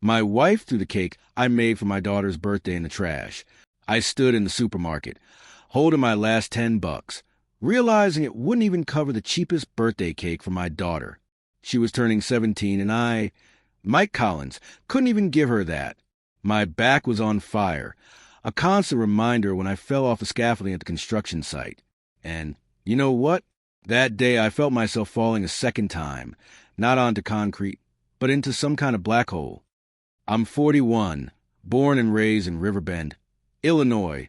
My wife threw the cake I made for my daughter's birthday in the trash. I stood in the supermarket, holding my last $10, realizing it wouldn't even cover the cheapest birthday cake for my daughter. She was turning 17, and I, Mike Collins, couldn't even give her that. My back was on fire, a constant reminder when I fell off the scaffolding at the construction site. And you know what? That day I felt myself falling a second time, not onto concrete, but into some kind of black hole. I'm 41, born and raised in Riverbend, Illinois,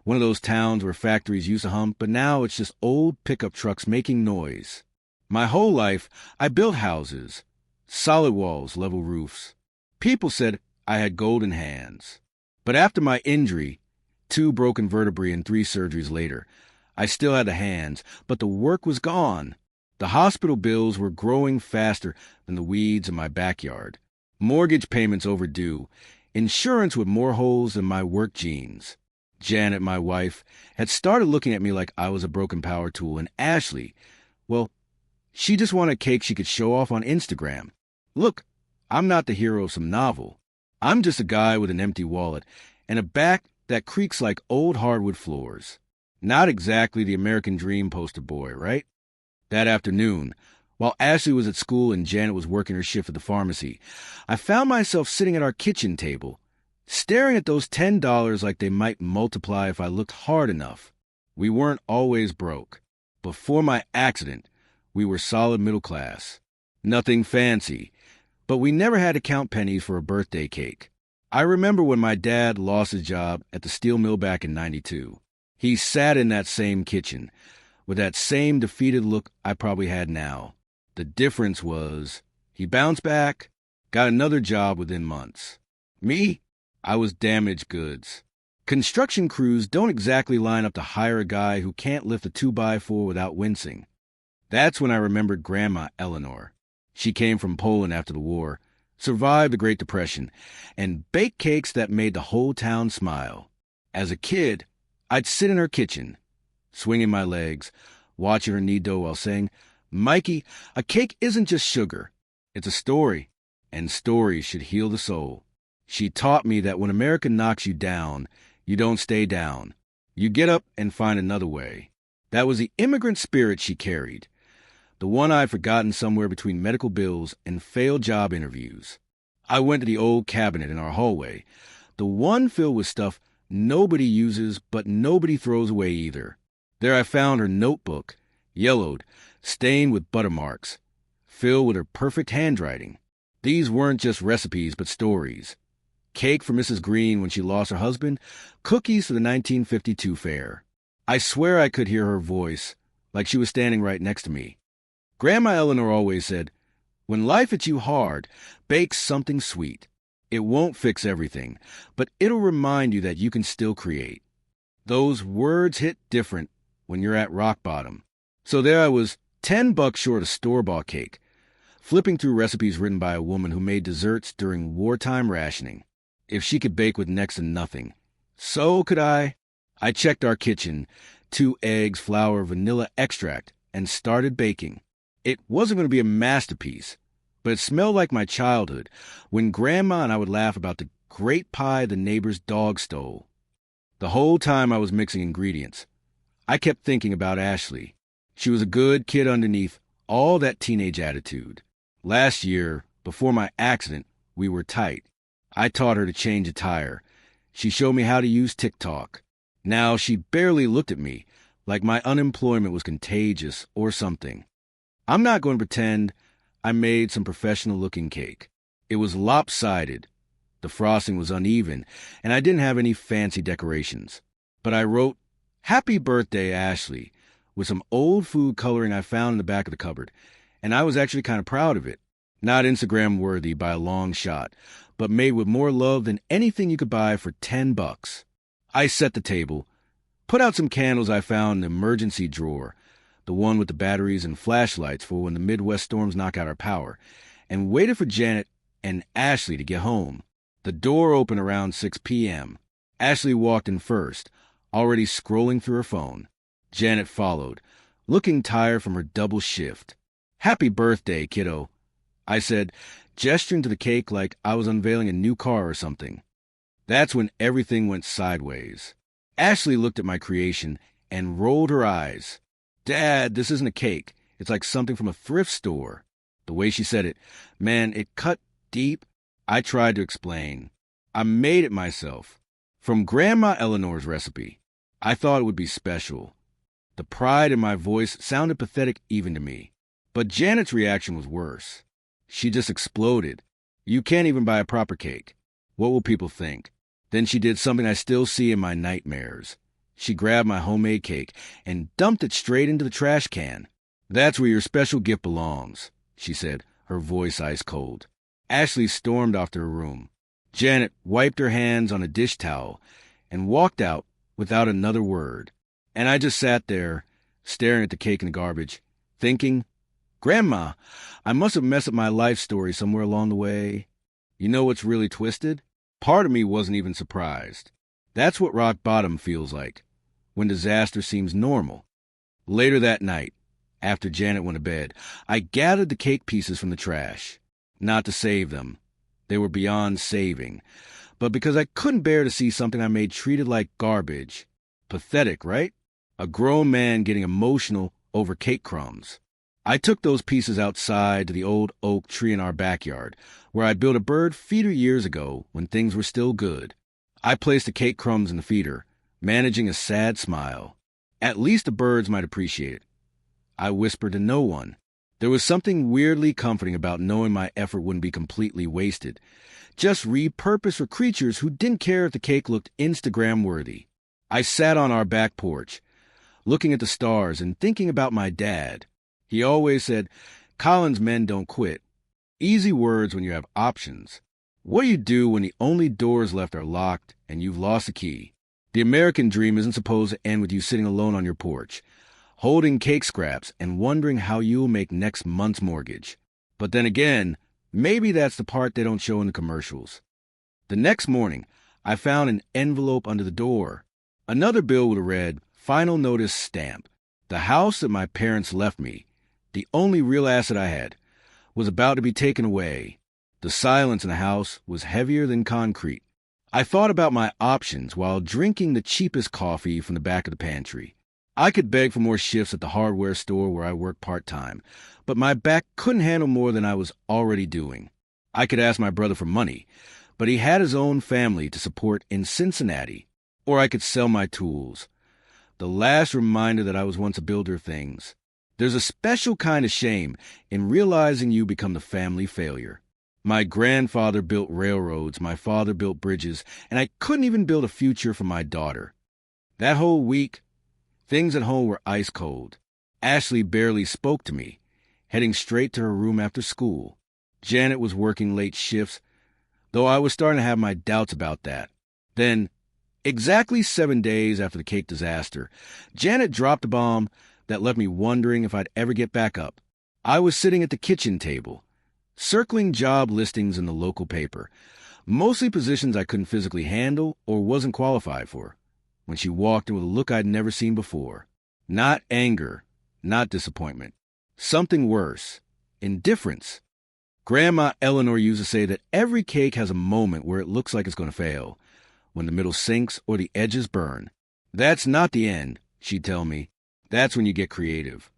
one of those towns where factories used to hum, but now it's just old pickup trucks making noise. My whole life, I built houses, solid walls, level roofs. People said I had golden hands. But after my injury, 2 broken vertebrae and 3 surgeries later, I still had the hands, but the work was gone. The hospital bills were growing faster than the weeds in my backyard. Mortgage payments overdue, insurance with more holes than my work jeans. Janet, my wife, had started looking at me like I was a broken power tool, and Ashley, well, she just wanted a cake she could show off on Instagram. Look, I'm not the hero of some novel. I'm just a guy with an empty wallet and a back that creaks like old hardwood floors. Not exactly the American dream poster boy, right? That afternoon, while Ashley was at school and Janet was working her shift at the pharmacy, I found myself sitting at our kitchen table, staring at those $10 like they might multiply if I looked hard enough. We weren't always broke. Before my accident, we were solid middle class. Nothing fancy, but we never had to count pennies for a birthday cake. I remember when my dad lost his job at the steel mill back in '92. He sat in that same kitchen, with that same defeated look I probably had now. The difference was, he bounced back, got another job within months. Me? I was damaged goods. Construction crews don't exactly line up to hire a guy who can't lift a 2x4 without wincing. That's when I remembered Grandma Eleanor. She came from Poland after the war, survived the Great Depression, and baked cakes that made the whole town smile. As a kid, I'd sit in her kitchen, swinging my legs, watching her knead dough while saying, "Mikey, a cake isn't just sugar. It's a story, and stories should heal the soul." She taught me that when America knocks you down, you don't stay down. You get up and find another way. That was the immigrant spirit she carried, the one I'd forgotten somewhere between medical bills and failed job interviews. I went to the old cabinet in our hallway, the one filled with stuff nobody uses but nobody throws away either. There I found her notebook, yellowed, stained with butter marks, filled with her perfect handwriting. These weren't just recipes but stories. Cake for Mrs. Green when she lost her husband, cookies for the 1952 fair. I swear I could hear her voice, like she was standing right next to me. Grandma Eleanor always said, "When life hits you hard, bake something sweet. It won't fix everything, but it'll remind you that you can still create." Those words hit different when you're at rock bottom. So there I was, $10 short of store-bought cake, flipping through recipes written by a woman who made desserts during wartime rationing. If she could bake with next to nothing, so could I. I checked our kitchen, 2 eggs, flour, vanilla extract, and started baking. It wasn't going to be a masterpiece, but it smelled like my childhood, when Grandma and I would laugh about the great pie the neighbor's dog stole. The whole time I was mixing ingredients, I kept thinking about Ashley. She was a good kid underneath all that teenage attitude. Last year, before my accident, we were tight. I taught her to change a tire. She showed me how to use TikTok. Now she barely looked at me, like my unemployment was contagious or something. I'm not going to pretend I made some professional-looking cake. It was lopsided. The frosting was uneven, and I didn't have any fancy decorations. But I wrote, "Happy Birthday, Ashley," with some old food coloring I found in the back of the cupboard, and I was actually kind of proud of it. Not Instagram-worthy by a long shot, but made with more love than anything you could buy for $10. I set the table, put out some candles I found in the emergency drawer, the one with the batteries and flashlights for when the Midwest storms knock out our power, and waited for Janet and Ashley to get home. The door opened around 6 p.m. Ashley walked in first, already scrolling through her phone. Janet followed, looking tired from her double shift. "Happy birthday, kiddo." I said, gesturing to the cake like I was unveiling a new car or something. That's when everything went sideways. Ashley looked at my creation and rolled her eyes. Dad, this isn't a cake. It's like something from a thrift store. The way she said it, man, it cut deep. I tried to explain. I made it myself. From Grandma Eleanor's recipe. I thought it would be special. The pride in my voice sounded pathetic even to me. But Janet's reaction was worse. She just exploded. You can't even buy a proper cake. What will people think? Then she did something I still see in my nightmares. She grabbed my homemade cake and dumped it straight into the trash can. That's where your special gift belongs, she said, her voice ice cold. Ashley stormed off to her room. Janet wiped her hands on a dish towel and walked out without another word. And I just sat there, staring at the cake in the garbage, thinking, Grandma, I must have messed up my life story somewhere along the way. You know what's really twisted? Part of me wasn't even surprised. That's what rock bottom feels like, when disaster seems normal. Later that night, after Janet went to bed, I gathered the cake pieces from the trash. Not to save them. They were beyond saving. But because I couldn't bear to see something I made treated like garbage. Pathetic, right? A grown man getting emotional over cake crumbs. I took those pieces outside to the old oak tree in our backyard, where I built a bird feeder years ago when things were still good. I placed the cake crumbs in the feeder, managing a sad smile. At least the birds might appreciate it. I whispered to no one. There was something weirdly comforting about knowing my effort wouldn't be completely wasted, just repurposed for creatures who didn't care if the cake looked Instagram-worthy. I sat on our back porch, looking at the stars and thinking about my dad. He always said, Colin's men don't quit. Easy words when you have options. What do you do when the only doors left are locked and you've lost the key? The American dream isn't supposed to end with you sitting alone on your porch, holding cake scraps and wondering how you'll make next month's mortgage. But then again, maybe that's the part they don't show in the commercials. The next morning, I found an envelope under the door. Another bill would have read, Final Notice Stamp. The house that my parents left me, the only real asset I had, was about to be taken away. The silence in the house was heavier than concrete. I thought about my options while drinking the cheapest coffee from the back of the pantry. I could beg for more shifts at the hardware store where I work part-time, but my back couldn't handle more than I was already doing. I could ask my brother for money, but he had his own family to support in Cincinnati. Or I could sell my tools. The last reminder that I was once a builder of things. There's a special kind of shame in realizing you become the family failure. My grandfather built railroads, my father built bridges, and I couldn't even build a future for my daughter. That whole week, things at home were ice cold. Ashley barely spoke to me, heading straight to her room after school. Janet was working late shifts, though I was starting to have my doubts about that. Then, exactly 7 days after the cake disaster, Janet dropped a bomb that left me wondering if I'd ever get back up. I was sitting at the kitchen table, circling job listings in the local paper, mostly positions I couldn't physically handle or wasn't qualified for, when she walked in with a look I'd never seen before. Not anger, not disappointment. Something worse. Indifference. Grandma Eleanor used to say that every cake has a moment where it looks like it's going to fail, when the middle sinks or the edges burn. That's not the end, she'd tell me. That's when you get creative.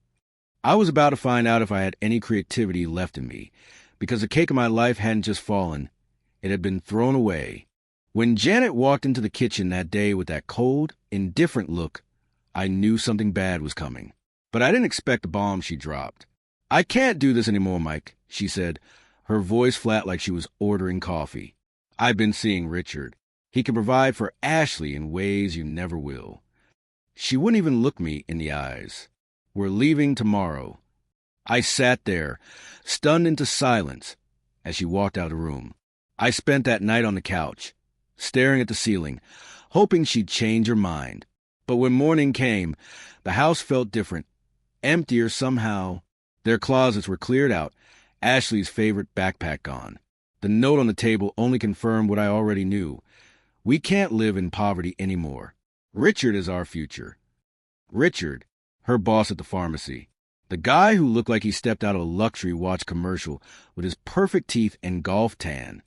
I was about to find out if I had any creativity left in me, because the cake of my life hadn't just fallen. It had been thrown away. When Janet walked into the kitchen that day with that cold, indifferent look, I knew something bad was coming. But I didn't expect the bomb she dropped. I can't do this anymore, Mike, she said, her voice flat like she was ordering coffee. I've been seeing Richard. He can provide for Ashley in ways you never will. She wouldn't even look me in the eyes. We're leaving tomorrow. I sat there, stunned into silence, as she walked out of the room. I spent that night on the couch, staring at the ceiling, hoping she'd change her mind. But when morning came, the house felt different, emptier somehow. Their closets were cleared out, Ashley's favorite backpack gone. The note on the table only confirmed what I already knew. We can't live in poverty anymore. Richard is our future. Richard, her boss at the pharmacy. The guy who looked like he stepped out of a luxury watch commercial with his perfect teeth and golf tan.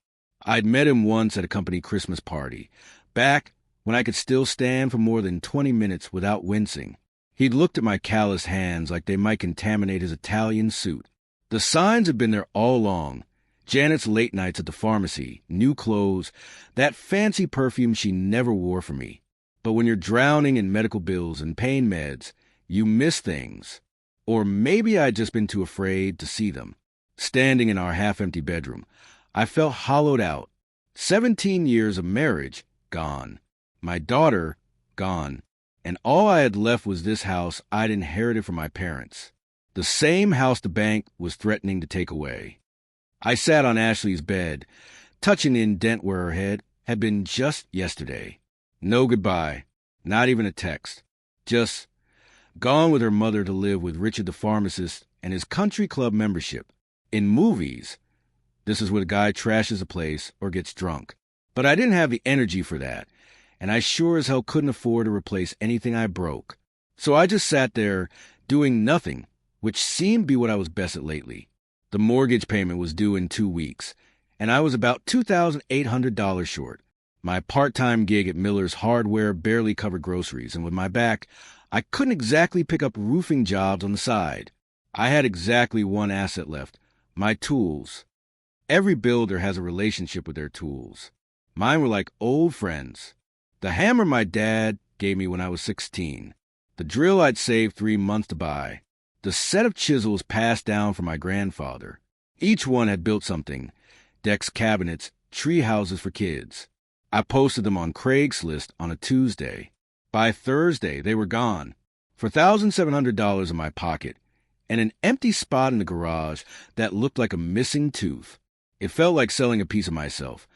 I'd met him once at a company Christmas party, back when I could still stand for more than 20 minutes without wincing. He'd looked at my calloused hands like they might contaminate his Italian suit. The signs have been there all along. Janet's late nights at the pharmacy, new clothes, that fancy perfume she never wore for me. But when you're drowning in medical bills and pain meds, you miss things. Or maybe I'd just been too afraid to see them. Standing in our half-empty bedroom, I felt hollowed out. 17 years of marriage, gone. My daughter, gone. And all I had left was this house I'd inherited from my parents. The same house the bank was threatening to take away. I sat on Ashley's bed, touching the indent where her head had been just yesterday. No goodbye, not even a text. Just gone with her mother to live with Richard the pharmacist and his country club membership. In movies, this is where the guy trashes a place or gets drunk. But I didn't have the energy for that, and I sure as hell couldn't afford to replace anything I broke. So I just sat there doing nothing, which seemed to be what I was best at lately. The mortgage payment was due in 2 weeks, and I was about $2,800 short. My part-time gig at Miller's Hardware barely covered groceries, and with my back, I couldn't exactly pick up roofing jobs on the side. I had exactly one asset left, my tools. Every builder has a relationship with their tools. Mine were like old friends. The hammer my dad gave me when I was 16. The drill I'd saved 3 months to buy. The set of chisels passed down from my grandfather. Each one had built something. Decks, cabinets, tree houses for kids. I posted them on Craigslist on a Tuesday. By Thursday, they were gone. For $1,700 in my pocket, and an empty spot in the garage that looked like a missing tooth. It felt like selling a piece of myself.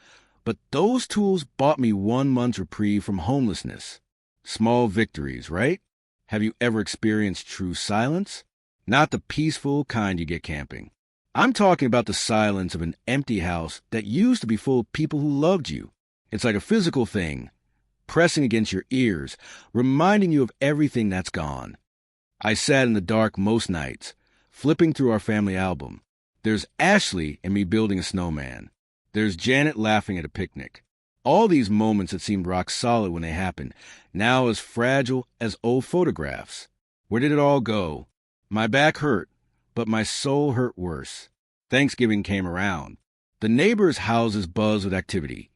But those tools bought me 1 month's reprieve from homelessness. Small victories, right? Have you ever experienced true silence? Not the peaceful kind you get camping. I'm talking about the silence of an empty house that used to be full of people who loved you. It's like a physical thing, pressing against your ears, reminding you of everything that's gone. I sat in the dark most nights, flipping through our family album. There's Ashley and me building a snowman. There's Janet laughing at a picnic. All these moments that seemed rock solid when they happened, now as fragile as old photographs. Where did it all go? My back hurt, but my soul hurt worse. Thanksgiving came around. The neighbors' houses buzzed with activity.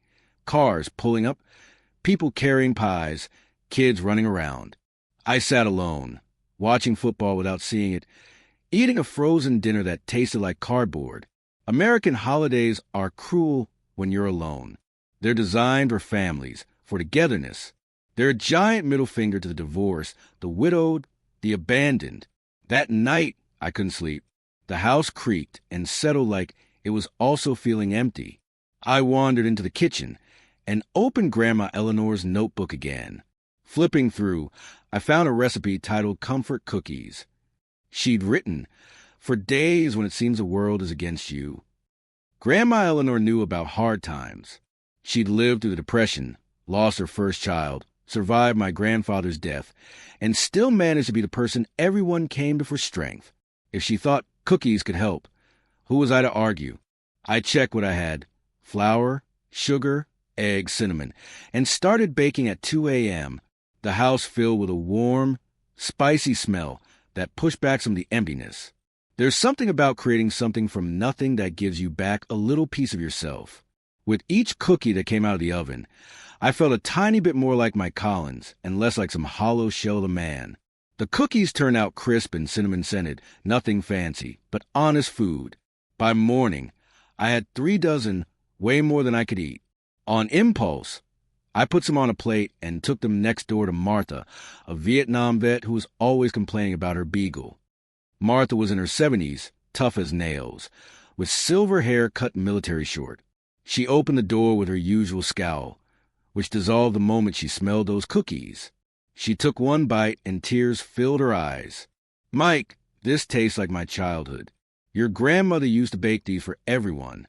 Cars pulling up, people carrying pies, kids running around. I sat alone, watching football without seeing it, eating a frozen dinner that tasted like cardboard. American holidays are cruel when you're alone. They're designed for families, for togetherness. They're a giant middle finger to the divorced, the widowed, the abandoned. That night, I couldn't sleep. The house creaked and settled like it was also feeling empty. I wandered into the kitchen and opened Grandma Eleanor's notebook again. Flipping through, I found a recipe titled Comfort Cookies. She'd written, "For days when it seems the world is against you." Grandma Eleanor knew about hard times. She'd lived through the Depression, lost her first child, survived my grandfather's death, and still managed to be the person everyone came to for strength. If she thought cookies could help, who was I to argue? I checked what I had: flour, sugar, eggs, cinnamon, and started baking at 2 a.m., the house filled with a warm, spicy smell that pushed back some of the emptiness. There's something about creating something from nothing that gives you back a little piece of yourself. With each cookie that came out of the oven, I felt a tiny bit more like Mike Collins and less like some hollow shell of a man. The cookies turned out crisp and cinnamon-scented, nothing fancy, but honest food. By morning, I had 3 dozen, way more than I could eat. On impulse, I put some on a plate and took them next door to Martha, a Vietnam vet who was always complaining about her beagle. Martha was in her 70s, tough as nails, with silver hair cut military short. She opened the door with her usual scowl, which dissolved the moment she smelled those cookies. She took one bite and tears filled her eyes. "Mike, this tastes like my childhood. Your grandmother used to bake these for everyone.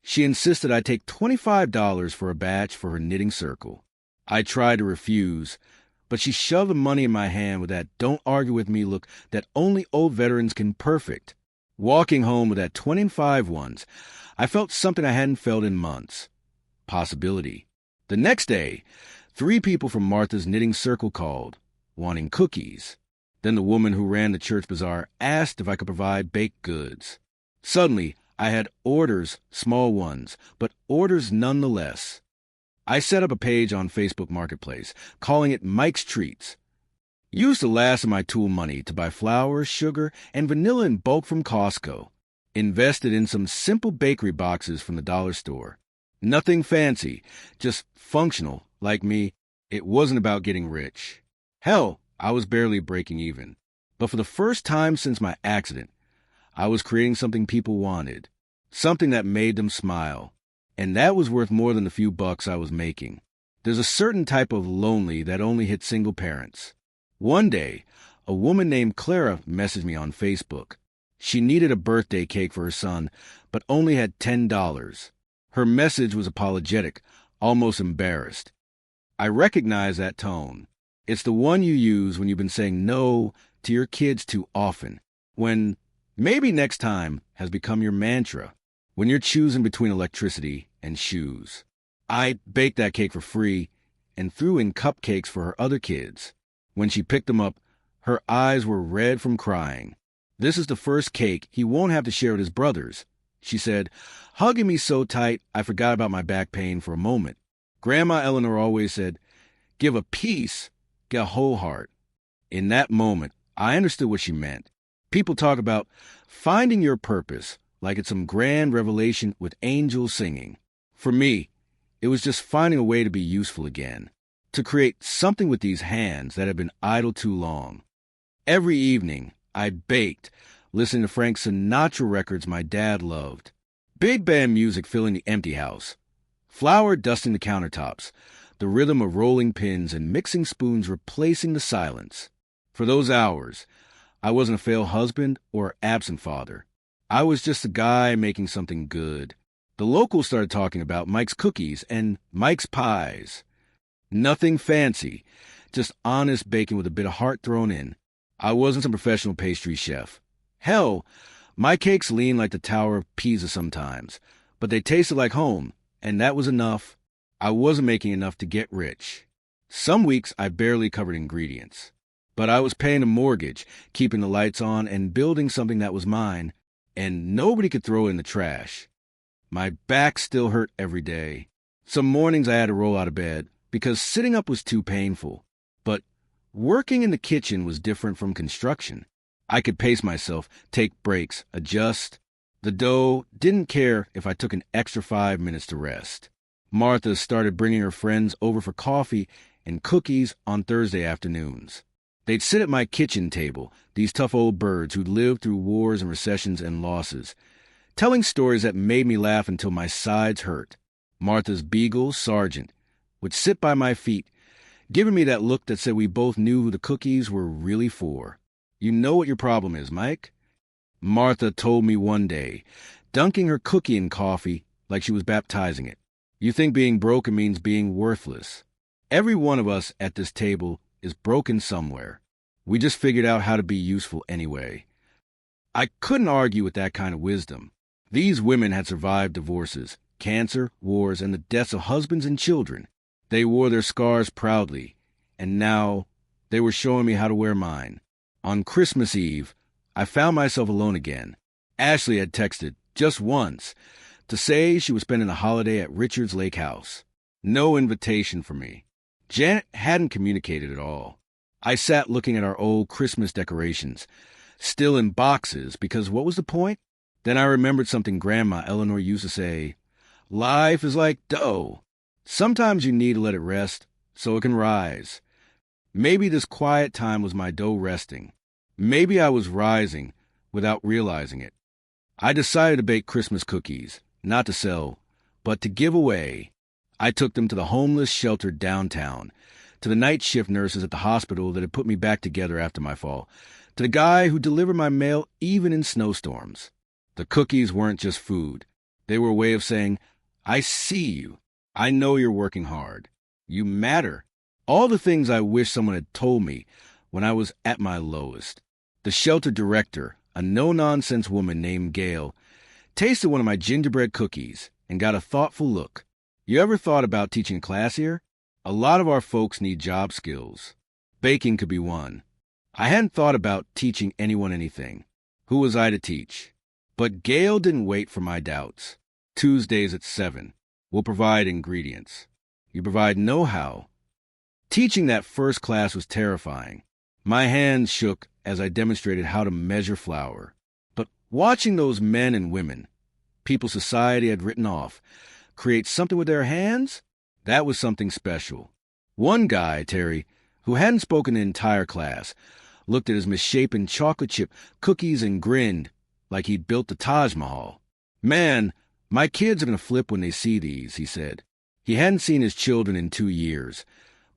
She insisted I take $25 for a batch for her knitting circle." I tried to refuse, but she shoved the money in my hand with that "don't argue with me" look that only old veterans can perfect. Walking home with that 25 ones, I felt something I hadn't felt in months. Possibility. The next day, 3 people from Martha's knitting circle called, wanting cookies. Then the woman who ran the church bazaar asked if I could provide baked goods. Suddenly, I had orders, small ones, but orders nonetheless. I set up a page on Facebook Marketplace, calling it Mike's Treats. Used the last of my tool money to buy flour, sugar, and vanilla in bulk from Costco. Invested in some simple bakery boxes from the dollar store. Nothing fancy, just functional, like me. It wasn't about getting rich. Hell, I was barely breaking even. But for the first time since my accident, I was creating something people wanted. Something that made them smile. And that was worth more than the few bucks I was making. There's a certain type of lonely that only hits single parents. One day, a woman named Clara messaged me on Facebook. She needed a birthday cake for her son, but only had $10. Her message was apologetic, almost embarrassed. I recognize that tone. It's the one you use when you've been saying no to your kids too often. When maybe next time has become your mantra. When you're choosing between electricity and shoes. I baked that cake for free and threw in cupcakes for her other kids. When she picked them up, her eyes were red from crying. This is the first cake he won't have to share with his brothers. She said, hugging me so tight I forgot about my back pain for a moment. Grandma Eleanor always said, give a piece, get a whole heart. In that moment, I understood what she meant. People talk about finding your purpose like it's some grand revelation with angels singing. For me, it was just finding a way to be useful again, to create something with these hands that had been idle too long. Every evening, I baked, listening to Frank Sinatra records my dad loved. Big band music filling the empty house. Flour dusting the countertops, the rhythm of rolling pins and mixing spoons replacing the silence. For those hours, I wasn't a failed husband or absent father. I was just a guy making something good. The locals started talking about Mike's cookies and Mike's pies. Nothing fancy, just honest baking with a bit of heart thrown in. I wasn't some professional pastry chef. Hell, my cakes leaned like the Tower of Pisa sometimes, but they tasted like home, and that was enough. I wasn't making enough to get rich. Some weeks I barely covered ingredients. But I was paying a mortgage, keeping the lights on, and building something that was mine, and nobody could throw it in the trash. My back still hurt every day. Some mornings I had to roll out of bed because sitting up was too painful. But working in the kitchen was different from construction. I could pace myself, take breaks, adjust. The dough didn't care if I took an extra 5 minutes to rest. Martha started bringing her friends over for coffee and cookies on Thursday afternoons. They'd sit at my kitchen table, these tough old birds who'd lived through wars and recessions and losses, telling stories that made me laugh until my sides hurt. Martha's beagle, Sergeant, would sit by my feet, giving me that look that said we both knew who the cookies were really for. You know what your problem is, Mike? Martha told me one day, dunking her cookie in coffee like she was baptizing it. You think being broken means being worthless. Every one of us at this table is broken somewhere. We just figured out how to be useful anyway. I couldn't argue with that kind of wisdom. These women had survived divorces, cancer, wars, and the deaths of husbands and children. They wore their scars proudly, and now they were showing me how to wear mine. On Christmas Eve, I found myself alone again. Ashley had texted, just once, to say she was spending the holiday at Richard's Lake House. No invitation for me. Janet hadn't communicated at all. I sat looking at our old Christmas decorations, still in boxes, because what was the point? Then I remembered something Grandma Eleanor used to say, life is like dough. Sometimes you need to let it rest so it can rise. Maybe this quiet time was my dough resting. Maybe I was rising without realizing it. I decided to bake Christmas cookies, not to sell, but to give away. I took them to the homeless shelter downtown, to the night shift nurses at the hospital that had put me back together after my fall, to the guy who delivered my mail even in snowstorms. The cookies weren't just food. They were a way of saying, I see you. I know you're working hard. You matter. All the things I wish someone had told me when I was at my lowest. The shelter director, a no-nonsense woman named Gail, tasted one of my gingerbread cookies and got a thoughtful look. You ever thought about teaching a class here? A lot of our folks need job skills. Baking could be one. I hadn't thought about teaching anyone anything. Who was I to teach? But Gail didn't wait for my doubts. Tuesdays at 7. We'll provide ingredients. You provide know-how. Teaching that first class was terrifying. My hands shook as I demonstrated how to measure flour. But watching those men and women, people society had written off, create something with their hands, that was something special. One guy, Terry, who hadn't spoken the entire class, looked at his misshapen chocolate chip cookies and grinned like he'd built the Taj Mahal. Man, my kids are going to flip when they see these, he said. He hadn't seen his children in 2 years,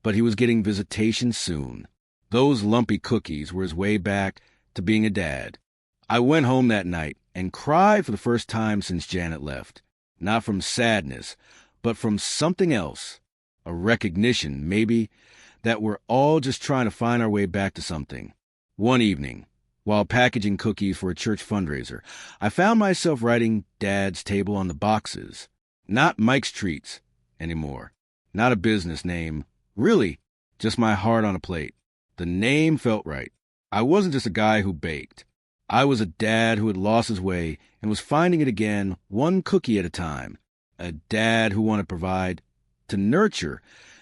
but he was getting visitation soon. Those lumpy cookies were his way back to being a dad. I went home that night and cried for the first time since Janet left. Not from sadness, but from something else. A recognition, maybe, that we're all just trying to find our way back to something. One evening, while packaging cookies for a church fundraiser, I found myself writing Dad's table on the boxes. Not Mike's Treats anymore. Not a business name. Really, just my heart on a plate. The name felt right. I wasn't just a guy who baked. I was a dad who had lost his way and was finding it again, one cookie at a time. A dad who wanted to provide, to nurture,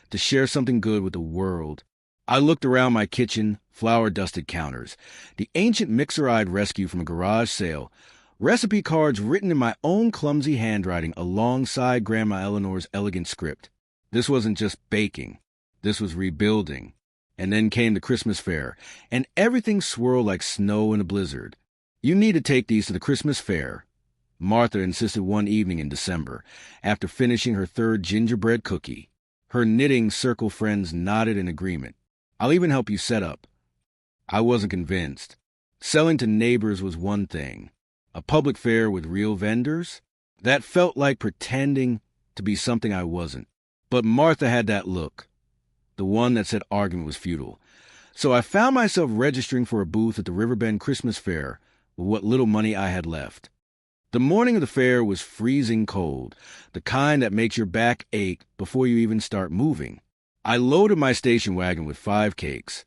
to share something good with the world. I looked around my kitchen, flour-dusted counters, the ancient mixer I'd rescued from a garage sale, recipe cards written in my own clumsy handwriting alongside Grandma Eleanor's elegant script. This wasn't just baking. This was rebuilding. And then came the Christmas fair, and everything swirled like snow in a blizzard. You need to take these to the Christmas fair, Martha insisted one evening in December, after finishing her third gingerbread cookie. Her knitting circle friends nodded in agreement. I'll even help you set up. I wasn't convinced. Selling to neighbors was one thing. A public fair with real vendors? That felt like pretending to be something I wasn't. But Martha had that look. The one that said argument was futile. So I found myself registering for a booth at the Riverbend Christmas Fair with what little money I had left. The morning of the fair was freezing cold, the kind that makes your back ache before you even start moving. I loaded my station wagon with 5 cakes,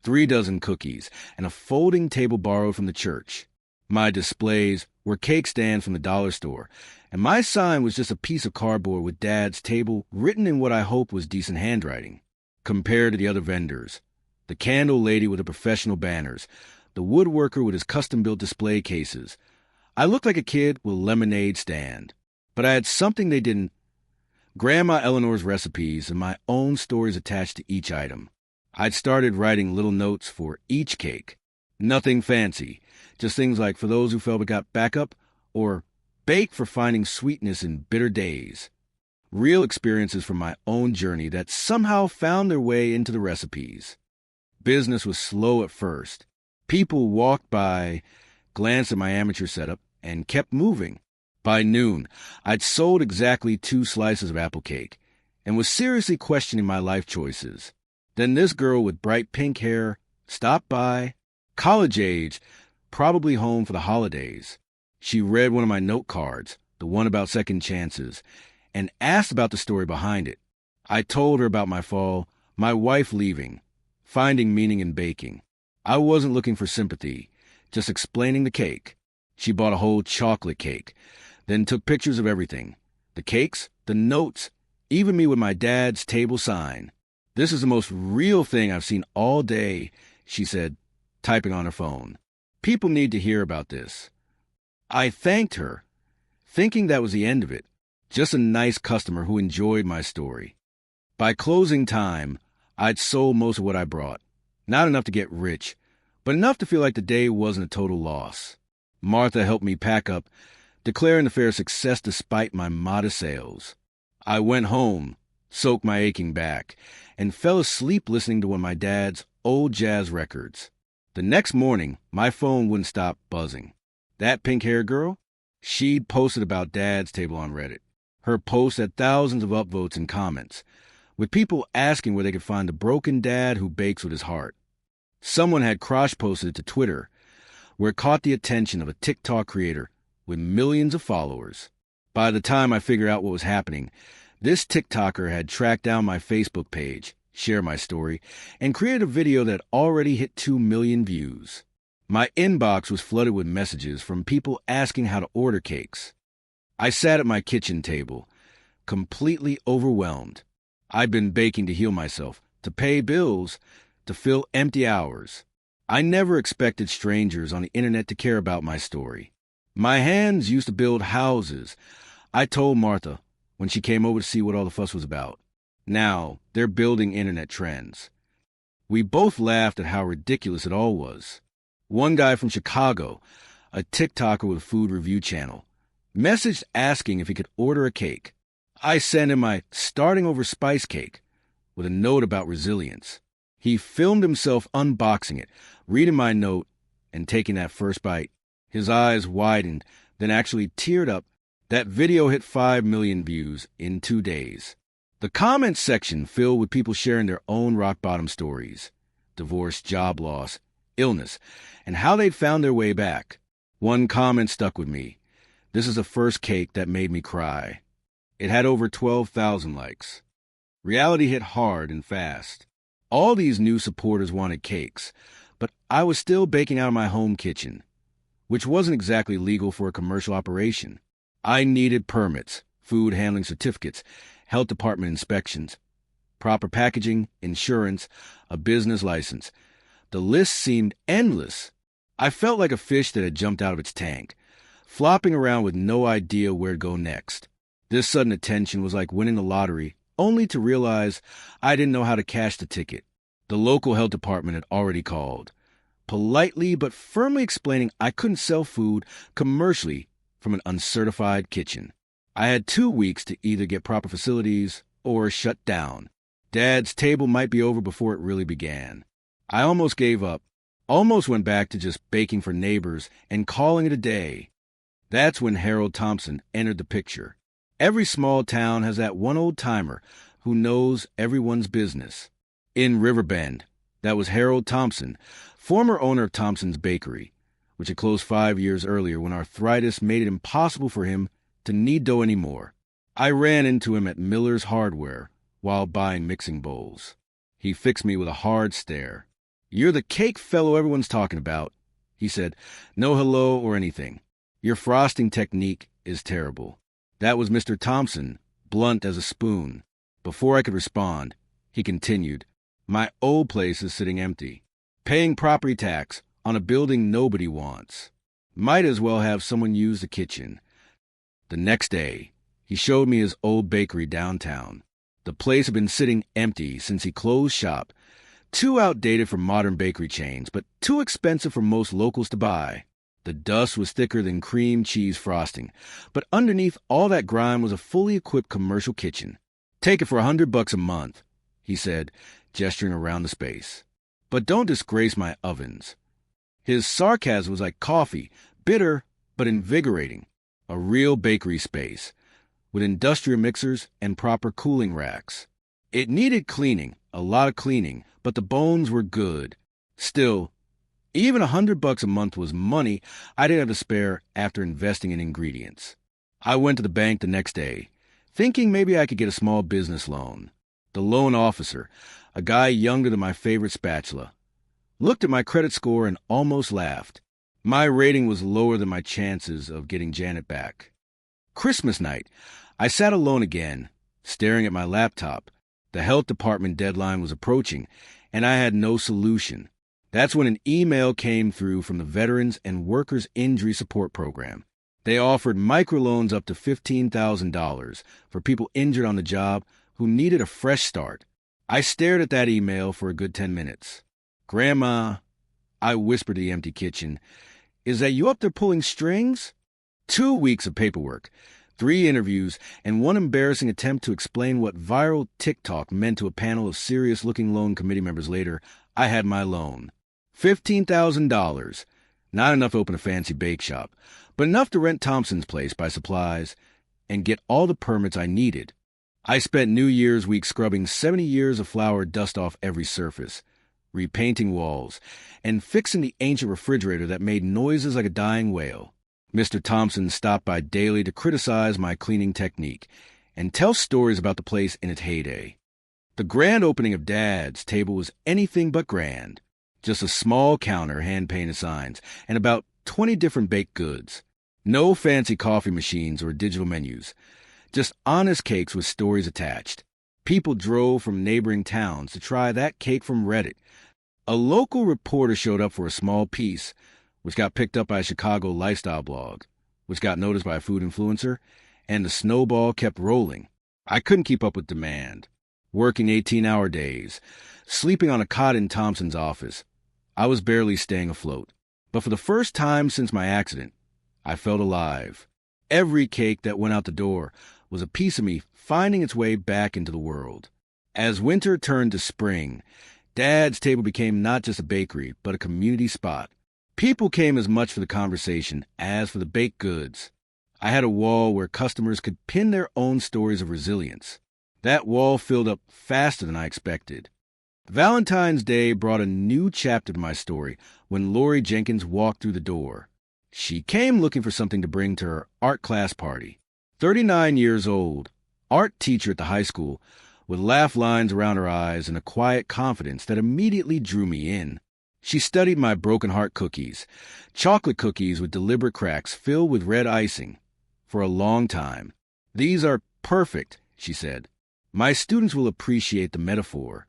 3 dozen cookies, and a folding table borrowed from the church. My displays were cake stands from the dollar store, and my sign was just a piece of cardboard with Dad's table written in what I hoped was decent handwriting. Compared to the other vendors, the candle lady with the professional banners, the woodworker with his custom-built display cases, I looked like a kid with a lemonade stand. But I had something they didn't. Grandma Eleanor's recipes and my own stories attached to each item. I'd started writing little notes for each cake. Nothing fancy, just things like for those who felt it got back up, or bake for finding sweetness in bitter days. Real experiences from my own journey that somehow found their way into the recipes. Business was slow at first. People walked by, glanced at my amateur setup, and kept moving. By noon, I'd sold exactly 2 slices of apple cake and was seriously questioning my life choices. Then this girl with bright pink hair stopped by, college age, probably home for the holidays. She read one of my note cards, the one about second chances, and asked about the story behind it. I told her about my fall, my wife leaving, finding meaning in baking. I wasn't looking for sympathy, just explaining the cake. She bought a whole chocolate cake, then took pictures of everything. The cakes, the notes, even me with my dad's table sign. This is the most real thing I've seen all day, she said, typing on her phone. People need to hear about this. I thanked her, thinking that was the end of it. Just a nice customer who enjoyed my story. By closing time, I'd sold most of what I brought. Not enough to get rich, but enough to feel like the day wasn't a total loss. Martha helped me pack up, declaring the fair a success despite my modest sales. I went home, soaked my aching back, and fell asleep listening to one of my dad's old jazz records. The next morning, my phone wouldn't stop buzzing. That pink-haired girl? She'd posted about Dad's table on Reddit. Her post had thousands of upvotes and comments. with people asking where they could find the broken dad who bakes with his heart. Someone had cross-posted it to Twitter, where it caught the attention of a TikTok creator with millions of followers. By the time I figured out what was happening, this TikToker had tracked down my Facebook page, shared my story, and created a video that already hit 2 million views. My inbox was flooded with messages from people asking how to order cakes. I sat at my kitchen table, completely overwhelmed. I'd been baking to heal myself, to pay bills, to fill empty hours. I never expected strangers on the internet to care about my story. My hands used to build houses, I told Martha when she came over to see what all the fuss was about. Now, they're building internet trends. We both laughed at how ridiculous it all was. One guy from Chicago, a TikToker with a food review channel, messaged asking if he could order a cake. I sent him my starting over spice cake with a note about resilience. He filmed himself unboxing it, reading my note, and taking that first bite. His eyes widened, then actually teared up. That video hit 5 million views in 2 days. The comments section filled with people sharing their own rock-bottom stories: divorce, job loss, illness, and how they'd found their way back. One comment stuck with me. This is the first cake that made me cry. It had over 12,000 likes. Reality hit hard and fast. All these new supporters wanted cakes, but I was still baking out of my home kitchen, which wasn't exactly legal for a commercial operation. I needed permits, food handling certificates, health department inspections, proper packaging, insurance, a business license. The list seemed endless. I felt like a fish that had jumped out of its tank, flopping around with no idea where to go next. This sudden attention was like winning the lottery, only to realize I didn't know how to cash the ticket. The local health department had already called, politely but firmly explaining I couldn't sell food commercially from an uncertified kitchen. I had 2 weeks to either get proper facilities or shut down. Dad's table might be over before it really began. I almost gave up, almost went back to just baking for neighbors and calling it a day. That's when Harold Thompson entered the picture. Every small town has that one old-timer who knows everyone's business. In Riverbend, that was Harold Thompson, former owner of Thompson's Bakery, which had closed 5 years earlier when arthritis made it impossible for him to knead dough anymore. I ran into him at Miller's Hardware while buying mixing bowls. He fixed me with a hard stare. "You're the cake fellow everyone's talking about," he said. "No hello or anything. Your frosting technique is terrible." That was Mr. Thompson, blunt as a spoon. Before I could respond, he continued, "My old place is sitting empty, paying property tax on a building nobody wants. Might as well have someone use the kitchen." The next day, he showed me his old bakery downtown. The place had been sitting empty since he closed shop, too outdated for modern bakery chains, but too expensive for most locals to buy. The dust was thicker than cream cheese frosting, but underneath all that grime was a fully equipped commercial kitchen. "Take it for $100 a month," he said, gesturing around the space. "But don't disgrace my ovens." His sarcasm was like coffee, bitter but invigorating. A real bakery space, with industrial mixers and proper cooling racks. It needed cleaning, a lot of cleaning, but the bones were good. Still, even $100 a month was money I didn't have to spare after investing in ingredients. I went to the bank the next day, thinking maybe I could get a small business loan. The loan officer, a guy younger than my favorite spatula, looked at my credit score and almost laughed. My rating was lower than my chances of getting Janet back. Christmas night, I sat alone again, staring at my laptop. The health department deadline was approaching, and I had no solution. That's when an email came through from the Veterans and Workers Injury Support Program. They offered microloans up to $15,000 for people injured on the job who needed a fresh start. I stared at that email for a good 10 minutes. "Grandma," I whispered to the empty kitchen, "is that you up there pulling strings?" 2 weeks of paperwork, 3 interviews, and one embarrassing attempt to explain what viral TikTok meant to a panel of serious-looking loan committee members later, I had my loan. $15,000. Not enough to open a fancy bake shop, but enough to rent Thompson's place, buy supplies, and get all the permits I needed. I spent New Year's week scrubbing 70 years of flour dust off every surface, repainting walls, and fixing the ancient refrigerator that made noises like a dying whale. Mr. Thompson stopped by daily to criticize my cleaning technique and tell stories about the place in its heyday. The grand opening of Dad's table was anything but grand. Just a small counter, hand-painted signs, and about 20 different baked goods. No fancy coffee machines or digital menus. Just honest cakes with stories attached. People drove from neighboring towns to try that cake from Reddit. A local reporter showed up for a small piece, which got picked up by a Chicago lifestyle blog, which got noticed by a food influencer, and the snowball kept rolling. I couldn't keep up with demand. Working 18-hour days, sleeping on a cot in Thompson's office. I was barely staying afloat. But for the first time since my accident, I felt alive. Every cake that went out the door was a piece of me finding its way back into the world. As winter turned to spring, Dad's table became not just a bakery, but a community spot. People came as much for the conversation as for the baked goods. I had a wall where customers could pin their own stories of resilience. That wall filled up faster than I expected. Valentine's Day brought a new chapter to my story when Lori Jenkins walked through the door. She came looking for something to bring to her art class party. 39 years old, art teacher at the high school, with laugh lines around her eyes and a quiet confidence that immediately drew me in. She studied my broken heart cookies, chocolate cookies with deliberate cracks filled with red icing, for a long time. "These are perfect," she said. "My students will appreciate the metaphor."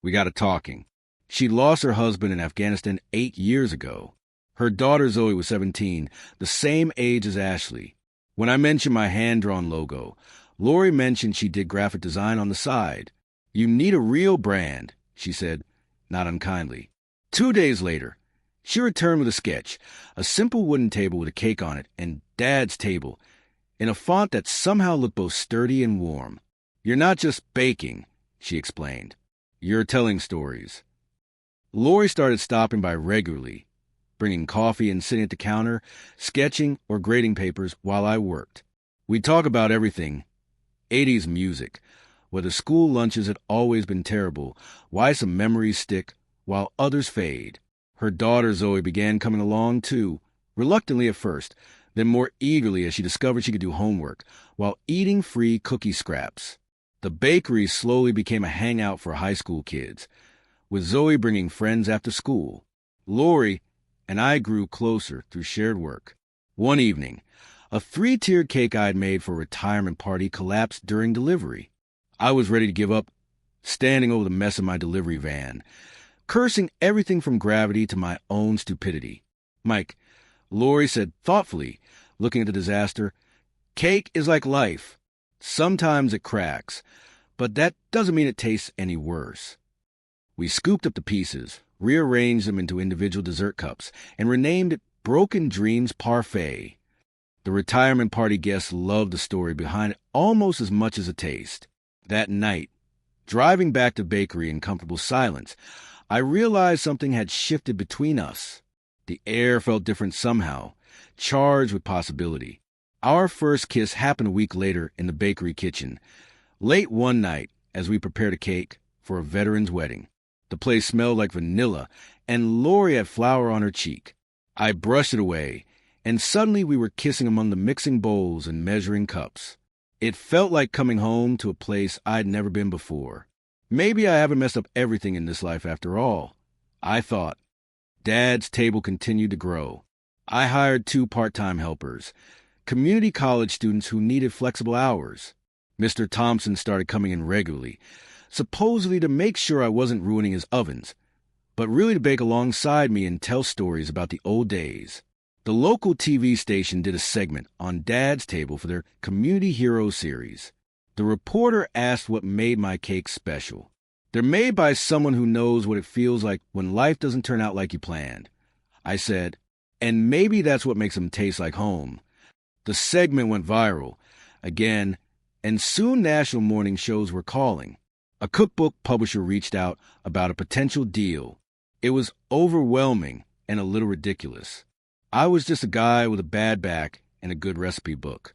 We got to talking. She lost her husband in Afghanistan 8 years ago. Her daughter Zoe was 17, the same age as Ashley. When I mentioned my hand-drawn logo, Lori mentioned she did graphic design on the side. "You need a real brand," she said, not unkindly. 2 days later, she returned with a sketch, a simple wooden table with a cake on it, and Dad's table, in a font that somehow looked both sturdy and warm. "You're not just baking," she explained. "You're telling stories." Lori started stopping by regularly, bringing coffee and sitting at the counter, sketching or grading papers while I worked. We'd talk about everything. 80s music, whether school lunches had always been terrible, why some memories stick while others fade. Her daughter Zoe began coming along too, reluctantly at first, then more eagerly as she discovered she could do homework, while eating free cookie scraps. The bakery slowly became a hangout for high school kids, with Zoe bringing friends after school. Lori and I grew closer through shared work. One evening, a 3-tiered cake I'd made for a retirement party collapsed during delivery. I was ready to give up, standing over the mess of my delivery van, cursing everything from gravity to my own stupidity. "Mike," Lori said thoughtfully, looking at the disaster, "cake is like life. Sometimes it cracks, but that doesn't mean it tastes any worse." We scooped up the pieces, rearranged them into individual dessert cups, and renamed it Broken Dreams Parfait. The retirement party guests loved the story behind it almost as much as the taste. That night, driving back to the bakery in comfortable silence, I realized something had shifted between us. The air felt different somehow, charged with possibility. Our first kiss happened a week later in the bakery kitchen, late one night as we prepared a cake for a veteran's wedding. The place smelled like vanilla, and Lori had flour on her cheek. I brushed it away, and suddenly we were kissing among the mixing bowls and measuring cups. It felt like coming home to a place I'd never been before. Maybe I haven't messed up everything in this life after all, I thought. Dad's table continued to grow. I hired 2 part-time helpers, community college students who needed flexible hours. Mr. Thompson started coming in regularly, supposedly to make sure I wasn't ruining his ovens, but really to bake alongside me and tell stories about the old days. The local TV station did a segment on Dad's table for their Community Hero series. The reporter asked what made my cakes special. "They're made by someone who knows what it feels like when life doesn't turn out like you planned," I said, "and maybe that's what makes them taste like home." The segment went viral, again, and soon national morning shows were calling. A cookbook publisher reached out about a potential deal. It was overwhelming and a little ridiculous. I was just a guy with a bad back and a good recipe book.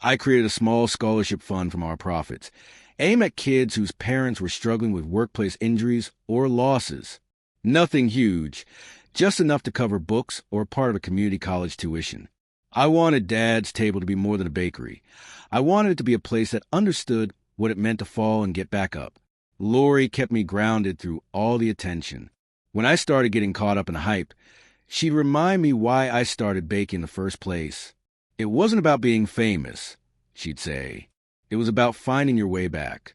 I created a small scholarship fund from our profits, aimed at kids whose parents were struggling with workplace injuries or losses. Nothing huge, just enough to cover books or part of a community college tuition. I wanted Dad's Table to be more than a bakery. I wanted it to be a place that understood what it meant to fall and get back up. Lori kept me grounded through all the attention. When I started getting caught up in the hype, she'd remind me why I started baking in the first place. It wasn't about being famous, she'd say. It was about finding your way back.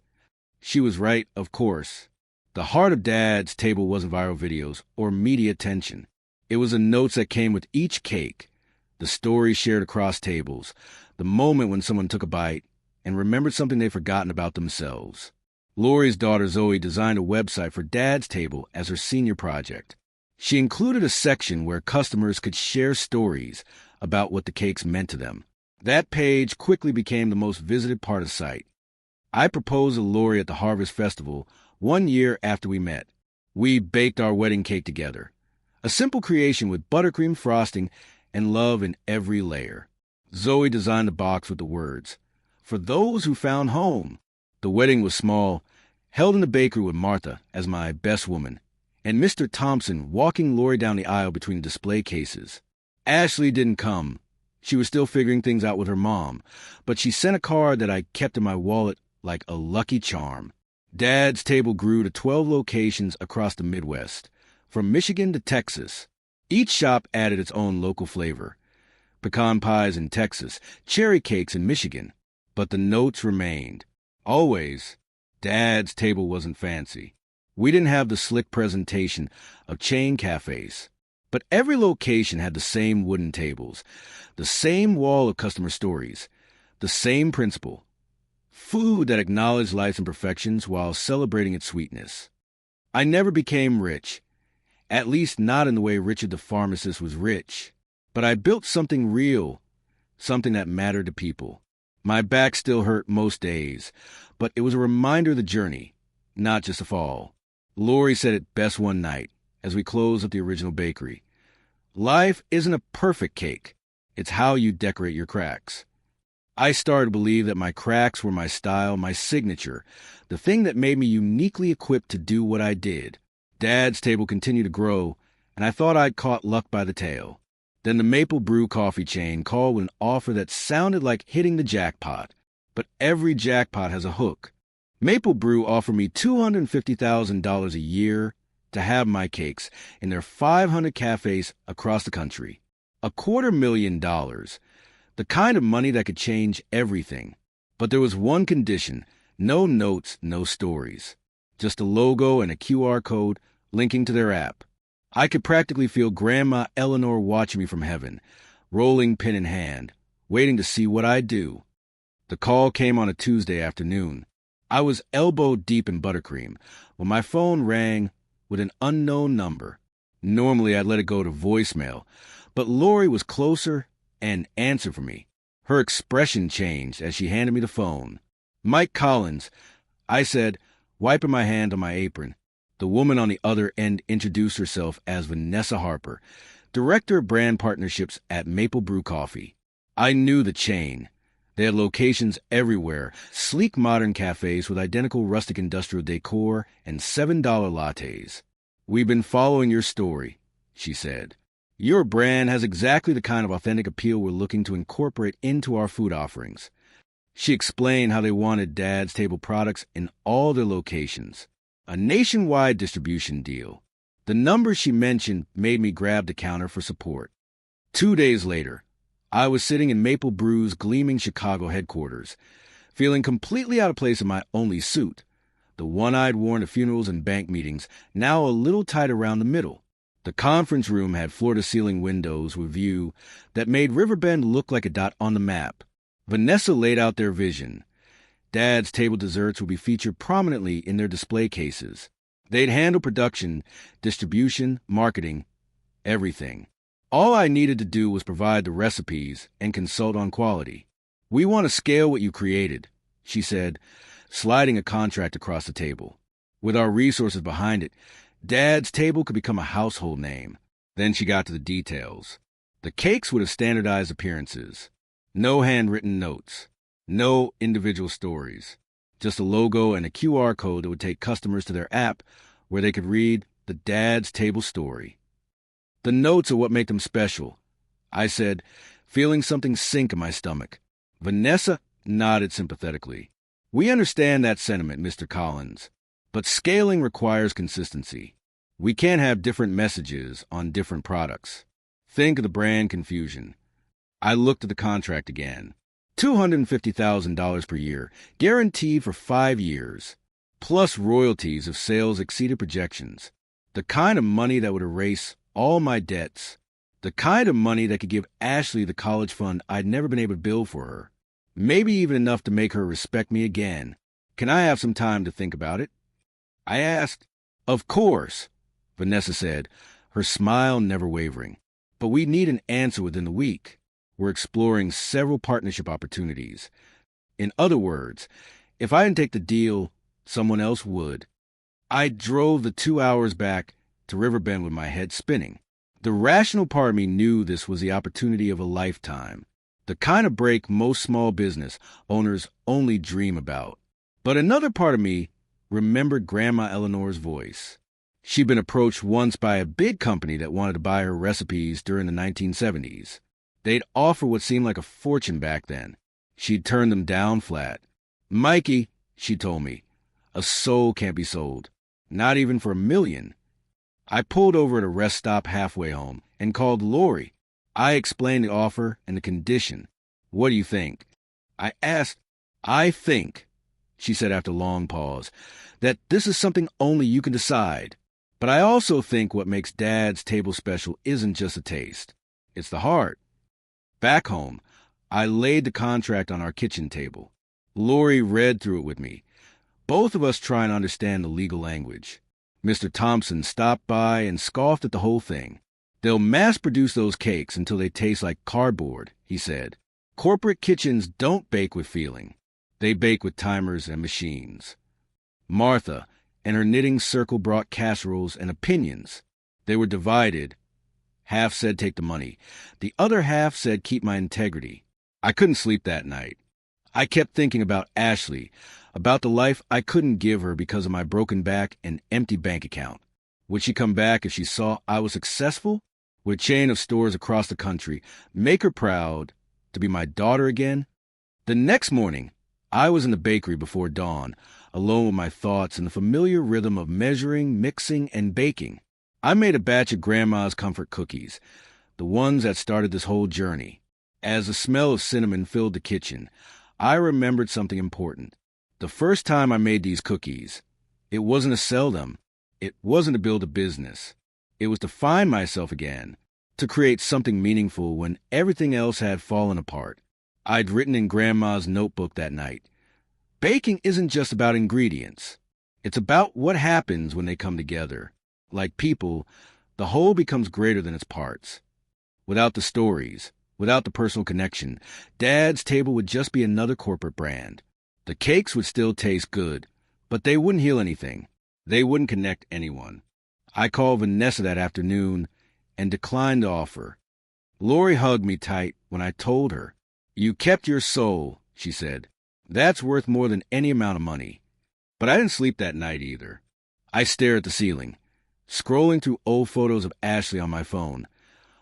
She was right, of course. The heart of Dad's Table wasn't viral videos or media attention. It was the notes that came with each cake, the stories shared across tables, the moment when someone took a bite and remembered something they'd forgotten about themselves. Lori's daughter Zoe designed a website for Dad's Table as her senior project. She included a section where customers could share stories about what the cakes meant to them. That page quickly became the most visited part of the site. I proposed to Lori at the Harvest Festival 1 year after we met. We baked our wedding cake together. A simple creation with buttercream frosting and love in every layer. Zoe designed the box with the words, "For those who found home." The wedding was small, held in the bakery with Martha as my best woman, and Mr. Thompson walking Lori down the aisle between the display cases. Ashley didn't come. She was still figuring things out with her mom, but she sent a card that I kept in my wallet like a lucky charm. Dad's Table grew to 12 locations across the Midwest, from Michigan to Texas. Each shop added its own local flavor. Pecan pies in Texas, cherry cakes in Michigan. But the notes remained. Always, Dad's Table wasn't fancy. We didn't have the slick presentation of chain cafes. But every location had the same wooden tables, the same wall of customer stories, the same principle. Food that acknowledged life's imperfections while celebrating its sweetness. I never became rich, at least not in the way Richard the pharmacist was rich. But I built something real, something that mattered to people. My back still hurt most days, but it was a reminder of the journey, not just a fall. Lori said it best one night, as we closed up the original bakery. Life isn't a perfect cake. It's how you decorate your cracks. I started to believe that my cracks were my style, my signature, the thing that made me uniquely equipped to do what I did. Dad's Table continued to grow, and I thought I'd caught luck by the tail. Then the Maple Brew coffee chain called with an offer that sounded like hitting the jackpot. But every jackpot has a hook. Maple Brew offered me $250,000 a year to have my cakes in their 500 cafes across the country. $250,000. The kind of money that could change everything. But there was one condition: no notes, no stories. Just a logo and a QR code linking to their app. I could practically feel Grandma Eleanor watching me from heaven, rolling pen in hand, waiting to see what I'd do. The call came on a Tuesday afternoon. I was elbow deep in buttercream when my phone rang with an unknown number. Normally I'd let it go to voicemail, but Lori was closer and answered for me. Her expression changed as she handed me the phone. "Mike Collins," I said, wiping my hand on my apron. The woman on the other end introduced herself as Vanessa Harper, Director of Brand Partnerships at Maple Brew Coffee. I knew the chain. They had locations everywhere, sleek modern cafes with identical rustic industrial decor and $7 lattes. "We've been following your story," she said. "Your brand has exactly the kind of authentic appeal we're looking to incorporate into our food offerings." She explained how they wanted Dad's Table products in all their locations. A nationwide distribution deal. The number she mentioned made me grab the counter for support. 2 days later, I was sitting in Maple Brew's gleaming Chicago headquarters, feeling completely out of place in my only suit, the one I'd worn to funerals and bank meetings, now a little tight around the middle. The conference room had floor-to-ceiling windows with view that made Riverbend look like a dot on the map. Vanessa laid out their vision. Dad's Table desserts would be featured prominently in their display cases. They'd handle production, distribution, marketing, everything. All I needed to do was provide the recipes and consult on quality. "We want to scale what you created," she said, sliding a contract across the table. "With our resources behind it, Dad's Table could become a household name." Then she got to the details. The cakes would have standardized appearances. No handwritten notes. No individual stories. Just a logo and a QR code that would take customers to their app where they could read the Dad's Table story. The notes are what make them special, I said, feeling something sink in my stomach. Vanessa nodded sympathetically. We understand that sentiment, Mr. Collins, but scaling requires consistency. We can't have different messages on different products. Think of the brand confusion. I looked at the contract again. $250,000 per year, guaranteed for 5 years, plus royalties if sales exceeded projections. The kind of money that would erase all my debts. The kind of money that could give Ashley the college fund I'd never been able to build for her. Maybe even enough to make her respect me again. Can I have some time to think about it? I asked. Of course, Vanessa said, her smile never wavering. But we need an answer within the week. We're exploring several partnership opportunities. In other words, if I didn't take the deal, someone else would. I drove the 2 hours back to Riverbend with my head spinning. The rational part of me knew this was the opportunity of a lifetime, the kind of break most small business owners only dream about. But another part of me remembered Grandma Eleanor's voice. She'd been approached once by a big company that wanted to buy her recipes during the 1970s. They'd offer what seemed like a fortune back then. She'd turned them down flat. Mikey, she told me, a soul can't be sold, not even for $1 million. I pulled over at a rest stop halfway home and called Lori. I explained the offer and the condition. What do you think? I asked. I think, she said after a long pause, that this is something only you can decide. But I also think what makes Dad's Table special isn't just a taste. It's the heart. Back home, I laid the contract on our kitchen table. Lori read through it with me, both of us trying to understand the legal language. Mr. Thompson stopped by and scoffed at the whole thing. They'll mass-produce those cakes until they taste like cardboard, he said. Corporate kitchens don't bake with feeling. They bake with timers and machines. Martha and her knitting circle brought casseroles and opinions. They were divided. Half said take the money. The other half said keep my integrity. I couldn't sleep that night. I kept thinking about Ashley, about the life I couldn't give her because of my broken back and empty bank account. Would she come back if she saw I was successful? Would a chain of stores across the country make her proud to be my daughter again? The next morning, I was in the bakery before dawn, alone with my thoughts in the familiar rhythm of measuring, mixing, and baking. I made a batch of Grandma's comfort cookies, the ones that started this whole journey. As the smell of cinnamon filled the kitchen, I remembered something important. The first time I made these cookies, it wasn't to sell them. It wasn't to build a business. It was to find myself again, to create something meaningful when everything else had fallen apart. I'd written in Grandma's notebook that night. Baking isn't just about ingredients. It's about what happens when they come together. Like people, the whole becomes greater than its parts. Without the stories, without the personal connection, Dad's Table would just be another corporate brand. The cakes would still taste good, but they wouldn't heal anything. They wouldn't connect anyone. I called Vanessa that afternoon and declined the offer. Lori hugged me tight when I told her. You kept your soul, she said. That's worth more than any amount of money. But I didn't sleep that night either. I stared at the ceiling, scrolling through old photos of Ashley on my phone,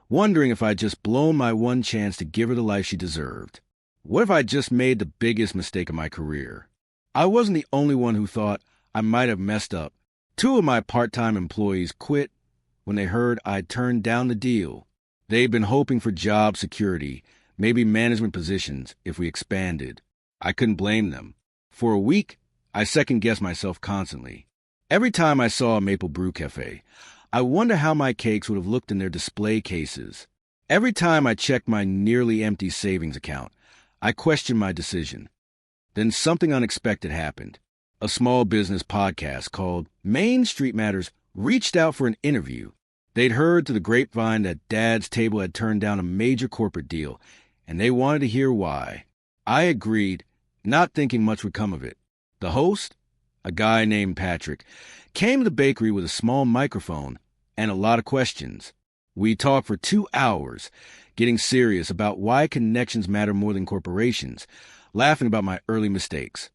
wondering if I'd just blown my one chance to give her the life she deserved. What if I'd just made the biggest mistake of my career? I wasn't the only one who thought I might have messed up. 2 of my part-time employees quit when they heard I'd turned down the deal. They'd been hoping for job security, maybe management positions if we expanded. I couldn't blame them. For a week, I second-guessed myself constantly. Every time I saw a Maple Brew Cafe, I wonder how my cakes would have looked in their display cases. Every time I checked my nearly empty savings account, I questioned my decision. Then something unexpected happened. A small business podcast called Main Street Matters reached out for an interview. They'd heard through the grapevine that Dad's Table had turned down a major corporate deal, and they wanted to hear why. I agreed, not thinking much would come of it. The host, a guy named Patrick, came to the bakery with a small microphone and a lot of questions. We talked for 2 hours, getting serious about why connections matter more than corporations, laughing about my early mistakes,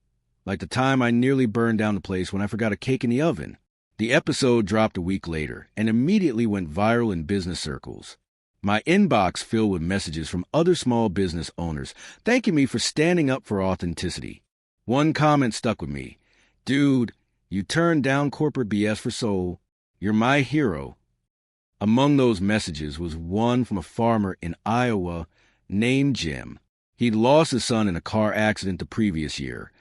like the time I nearly burned down the place when I forgot a cake in the oven. The episode dropped a week later and immediately went viral in business circles. My inbox filled with messages from other small business owners thanking me for standing up for authenticity. One comment stuck with me. "Dude, you turned down corporate BS for soul. You're my hero." Among those messages was one from a farmer in Iowa named Jim. He'd lost his son in a car accident the previous year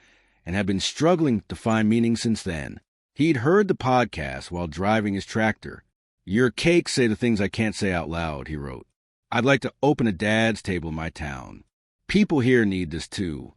and had been struggling to find meaning since then. He'd heard the podcast while driving his tractor. "Your cakes say the things I can't say out loud," he wrote. "I'd like to open a dad's table in my town. People here need this too."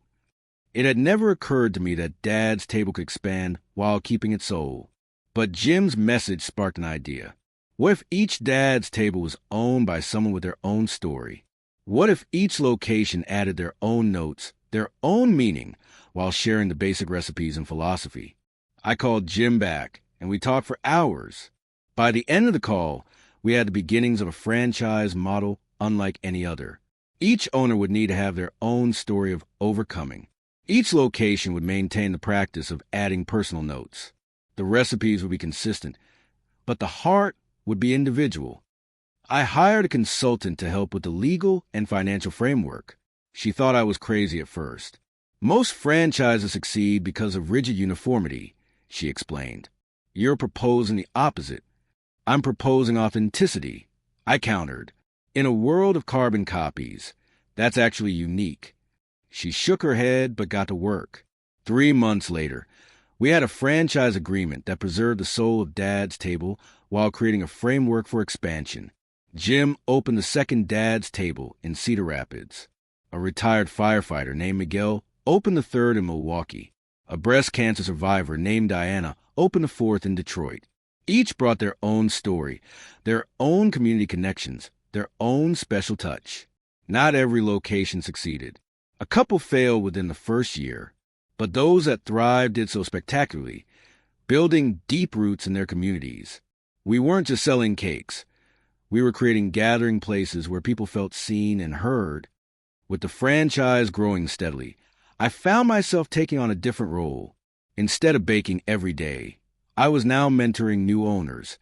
It had never occurred to me that dad's table could expand while keeping its soul. But Jim's message sparked an idea. What if each dad's table was owned by someone with their own story? What if each location added their own notes, their own meaning, while sharing the basic recipes and philosophy? I called Jim back, and we talked for hours. By the end of the call, we had the beginnings of a franchise model unlike any other. Each owner would need to have their own story of overcoming. Each location would maintain the practice of adding personal notes. The recipes would be consistent, but the heart would be individual. I hired a consultant to help with the legal and financial framework. She thought I was crazy at first. "Most franchises succeed because of rigid uniformity," she explained. "You're proposing the opposite." "I'm proposing authenticity," I countered. "In a world of carbon copies, that's actually unique." She shook her head but got to work. 3 months later, we had a franchise agreement that preserved the soul of Dad's Table while creating a framework for expansion. Jim opened the second Dad's Table in Cedar Rapids. A retired firefighter named Miguel opened the third in Milwaukee. A breast cancer survivor named Diana opened the fourth in Detroit. Each brought their own story, their own community connections, their own special touch. Not every location succeeded. A couple failed within the first year, but those that thrived did so spectacularly, building deep roots in their communities. We weren't just selling cakes. We were creating gathering places where people felt seen and heard. With the franchise growing steadily, I found myself taking on a different role. Instead of baking every day, I was now mentoring new owners,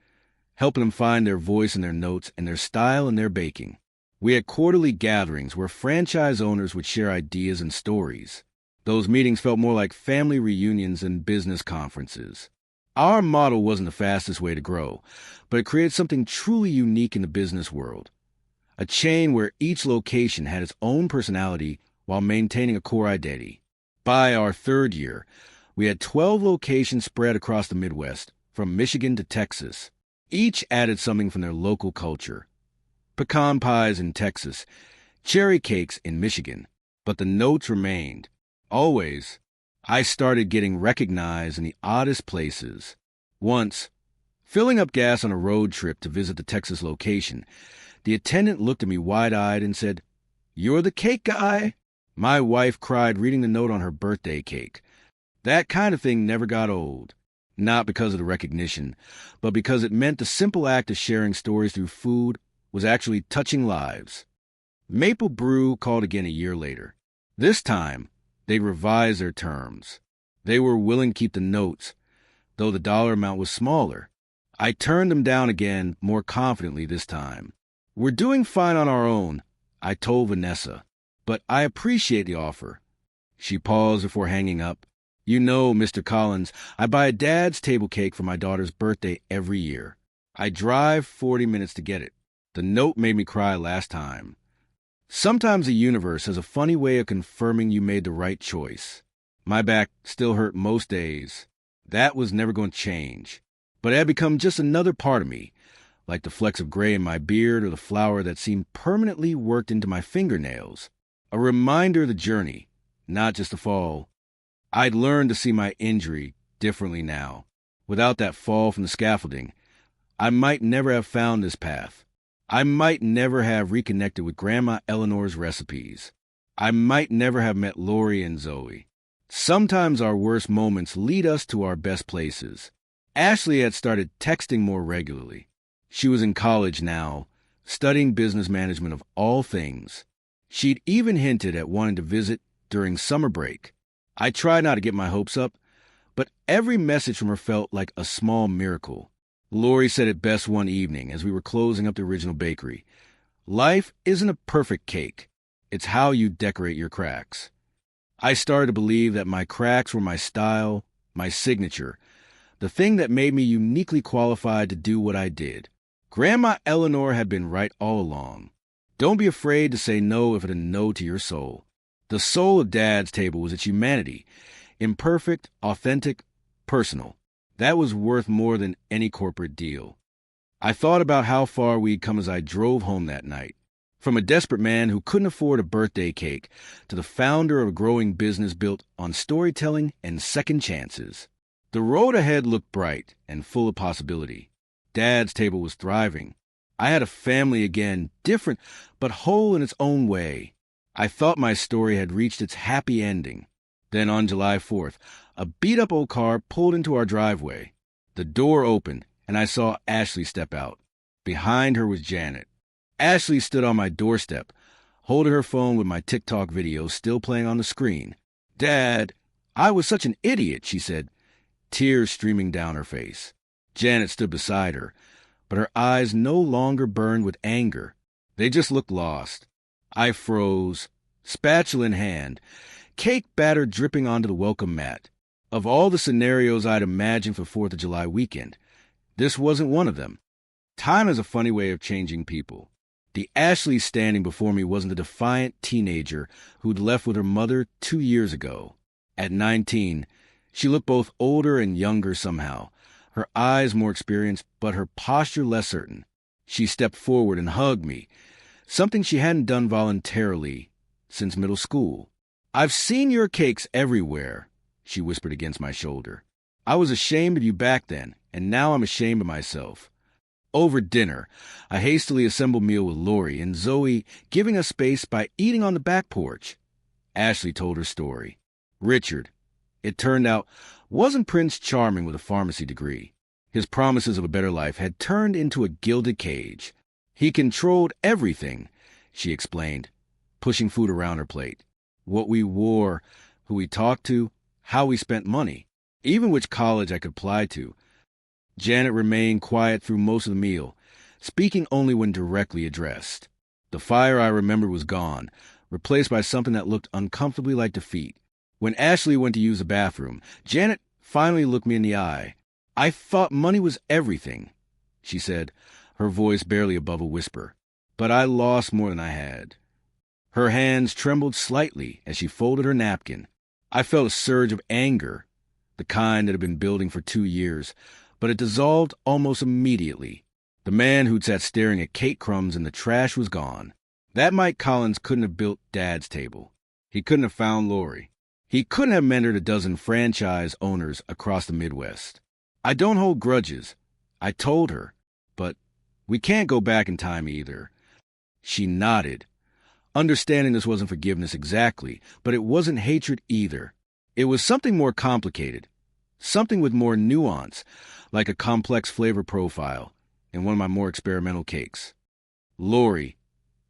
helping them find their voice in their notes and their style in their baking. We had quarterly gatherings where franchise owners would share ideas and stories. Those meetings felt more like family reunions than business conferences. Our model wasn't the fastest way to grow, but it created something truly unique in the business world. A chain where each location had its own personality while maintaining a core identity. By our third year, we had 12 locations spread across the Midwest, from Michigan to Texas. Each added something from their local culture. Pecan pies in Texas, cherry cakes in Michigan. But the notes remained. Always. I started getting recognized in the oddest places. Once, filling up gas on a road trip to visit the Texas location, the attendant looked at me wide-eyed and said, "You're the cake guy?" My wife cried reading the note on her birthday cake. That kind of thing never got old. Not because of the recognition, but because it meant the simple act of sharing stories through food was actually touching lives. Maple Brew called again a year later. This time, they revised their terms. They were willing to keep the notes, though the dollar amount was smaller. I turned them down again, more confidently this time. "We're doing fine on our own," I told Vanessa, "but I appreciate the offer." She paused before hanging up. "You know, Mr. Collins, I buy a Dad's Table cake for my daughter's birthday every year. I drive 40 minutes to get it. The note made me cry last time. Sometimes the universe has a funny way of confirming you made the right choice. My back still hurt most days. That was never going to change. But it had become just another part of me, like the flecks of gray in my beard or the flower that seemed permanently worked into my fingernails. A reminder of the journey, not just the fall. I'd learned to see my injury differently now. Without that fall from the scaffolding, I might never have found this path. I might never have reconnected with Grandma Eleanor's recipes. I might never have met Lori and Zoe. Sometimes our worst moments lead us to our best places. Ashley had started texting more regularly. She was in college now, studying business management of all things. She'd even hinted at wanting to visit during summer break. I tried not to get my hopes up, but every message from her felt like a small miracle. Lori said it best one evening as we were closing up the original bakery. Life isn't a perfect cake. It's how you decorate your cracks. I started to believe that my cracks were my style, my signature, the thing that made me uniquely qualified to do what I did. Grandma Eleanor had been right all along. Don't be afraid to say no if it's a no to your soul. The soul of Dad's Table was its humanity, imperfect, authentic, personal. That was worth more than any corporate deal. I thought about how far we'd come as I drove home that night. From a desperate man who couldn't afford a birthday cake to the founder of a growing business built on storytelling and second chances. The road ahead looked bright and full of possibility. Dad's Table was thriving. I had a family again, different but whole in its own way. I thought my story had reached its happy ending. Then on July 4th, a beat-up old car pulled into our driveway. The door opened, and I saw Ashley step out. Behind her was Janet. Ashley stood on my doorstep, holding her phone with my TikTok video still playing on the screen. "Dad, I was such an idiot," she said, tears streaming down her face. Janet stood beside her, but her eyes no longer burned with anger. They just looked lost. I froze, spatula in hand, cake batter dripping onto the welcome mat. Of all the scenarios I'd imagined for 4th of July weekend, this wasn't one of them. Time is a funny way of changing people. The Ashley standing before me wasn't the defiant teenager who'd left with her mother 2 years ago. At 19, she looked both older and younger somehow, her eyes more experienced, but her posture less certain. She stepped forward and hugged me, something she hadn't done voluntarily since middle school. "I've seen your cakes everywhere," she whispered against my shoulder. "I was ashamed of you back then, and now I'm ashamed of myself." Over dinner, a hastily assembled meal with Lori and Zoe giving us space by eating on the back porch. Ashley told her story. Richard, it turned out, wasn't Prince Charming with a pharmacy degree. His promises of a better life had turned into a gilded cage. He controlled everything, she explained, pushing food around her plate. What we wore, who we talked to, how we spent money, even which college I could apply to. Janet remained quiet through most of the meal, speaking only when directly addressed. The fire I remembered was gone, replaced by something that looked uncomfortably like defeat. When Ashley went to use the bathroom, Janet finally looked me in the eye. "I thought money was everything," she said, her voice barely above a whisper. "But I lost more than I had." Her hands trembled slightly as she folded her napkin. I felt a surge of anger, the kind that had been building for 2 years, but it dissolved almost immediately. The man who'd sat staring at cake crumbs in the trash was gone. That Mike Collins couldn't have built Dad's Table. He couldn't have found Lori. He couldn't have mentored a dozen franchise owners across the Midwest. I don't hold grudges, I told her, but we can't go back in time either. She nodded, understanding this wasn't forgiveness exactly, but it wasn't hatred either. It was something more complicated, something with more nuance, like a complex flavor profile in one of my more experimental cakes. Lori,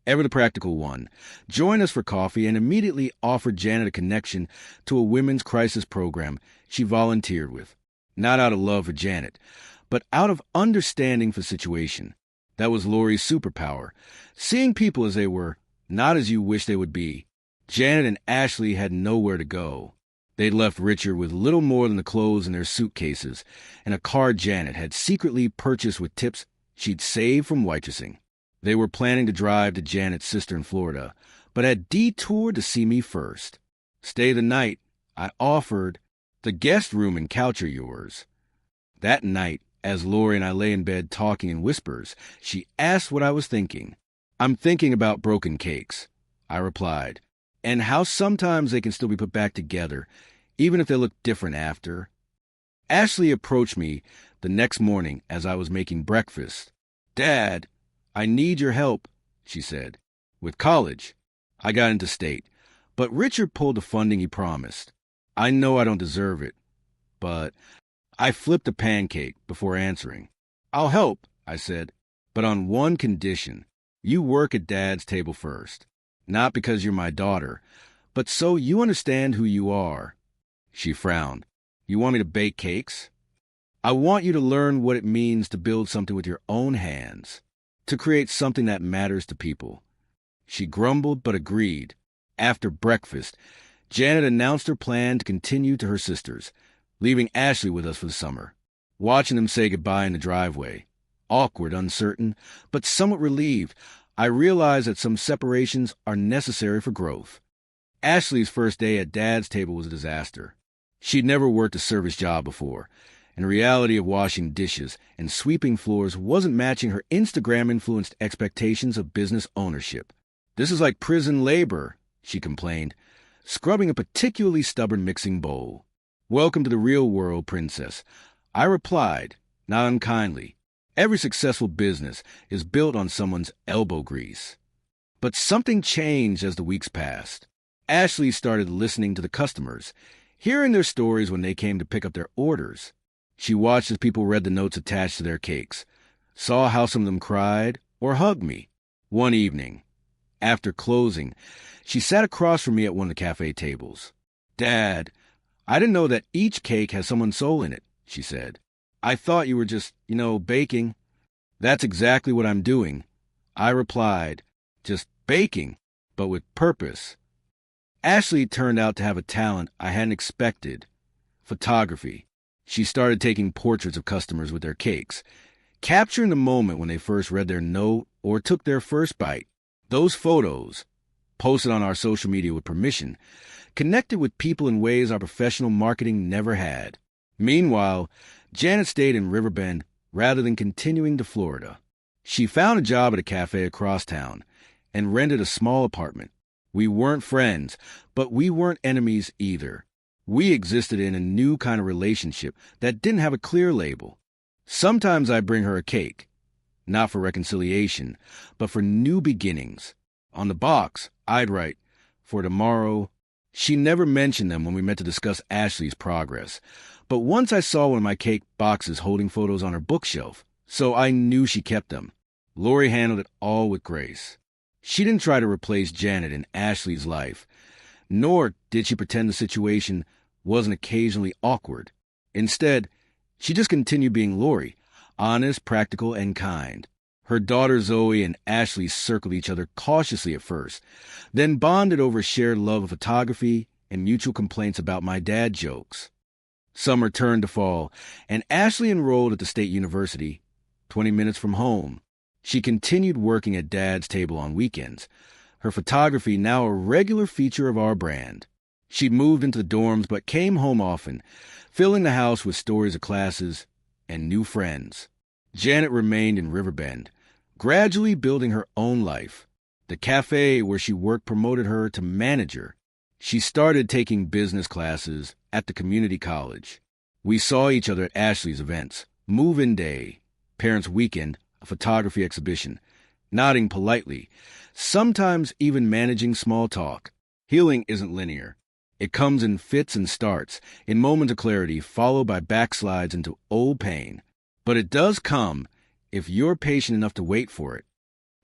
ever the practical one, joined us for coffee and immediately offered Janet a connection to a women's crisis program she volunteered with. Not out of love for Janet, but out of understanding for the situation. That was Lori's superpower, seeing people as they were, not as you wish they would be. Janet and Ashley had nowhere to go. They'd left Richard with little more than the clothes in their suitcases and a car Janet had secretly purchased with tips she'd saved from waitressing. They were planning to drive to Janet's sister in Florida, but had detoured to see me first. "Stay the night," I offered. "The guest room and couch are yours." That night, as Lori and I lay in bed talking in whispers, she asked what I was thinking. "I'm thinking about broken cakes," I replied, "and how sometimes they can still be put back together, even if they look different after." Ashley approached me the next morning as I was making breakfast. "Dad, I need your help," she said. "With college." I got into state, but Richard pulled the funding he promised. I know I don't deserve it, but I flipped a pancake before answering. "I'll help," I said, "but on one condition. You work at Dad's table first, not because you're my daughter, but so you understand who you are." She frowned. "You want me to bake cakes?" "I want you to learn what it means to build something with your own hands, to create something that matters to people." She grumbled but agreed. After breakfast, Janet announced her plan to continue to her sisters, leaving Ashley with us for the summer. Watching them say goodbye in the driveway, awkward, uncertain, but somewhat relieved, I realized that some separations are necessary for growth. Ashley's first day at Dad's table was a disaster. She'd never worked a service job before, and the reality of washing dishes and sweeping floors wasn't matching her Instagram-influenced expectations of business ownership. "This is like prison labor," she complained, scrubbing a particularly stubborn mixing bowl. "Welcome to the real world, princess," I replied, not unkindly. Every successful business is built on someone's elbow grease. But something changed as the weeks passed. Ashley started listening to the customers, hearing their stories when they came to pick up their orders. She watched as people read the notes attached to their cakes, saw how some of them cried or hugged me. One evening, after closing, she sat across from me at one of the cafe tables. "Dad, I didn't know that each cake has someone's soul in it," she said. "I thought you were just, baking." "That's exactly what I'm doing," I replied. "Just baking, but with purpose." Ashley turned out to have a talent I hadn't expected: photography. She started taking portraits of customers with their cakes, capturing the moment when they first read their note or took their first bite. Those photos, posted on our social media with permission, connected with people in ways our professional marketing never had. Meanwhile, Janet stayed in Riverbend rather than continuing to Florida. She found a job at a cafe across town and rented a small apartment. We weren't friends, but we weren't enemies either. We existed in a new kind of relationship that didn't have a clear label. Sometimes I bring her a cake, not for reconciliation, but for new beginnings. On the box, I'd write, "For tomorrow." She never mentioned them when we met to discuss Ashley's progress, but once I saw one of my cake boxes holding photos on her bookshelf, so I knew she kept them. Lori handled it all with grace. She didn't try to replace Janet in Ashley's life, nor did she pretend the situation wasn't occasionally awkward. Instead, she just continued being Lori, honest, practical, and kind. Her daughter Zoe and Ashley circled each other cautiously at first, then bonded over shared love of photography and mutual complaints about my dad jokes. Summer turned to fall, and Ashley enrolled at the State University, 20 minutes from home. She continued working at Dad's table on weekends, her photography now a regular feature of our brand. She'd moved into the dorms but came home often, filling the house with stories of classes and new friends. Janet remained in Riverbend, gradually building her own life. The cafe where she worked promoted her to manager. She started taking business classes at the community college. We saw each other at Ashley's events, move-in day, parents' weekend, a photography exhibition, nodding politely, sometimes even managing small talk. Healing isn't linear. It comes in fits and starts, in moments of clarity, followed by backslides into old pain. But it does come if you're patient enough to wait for it.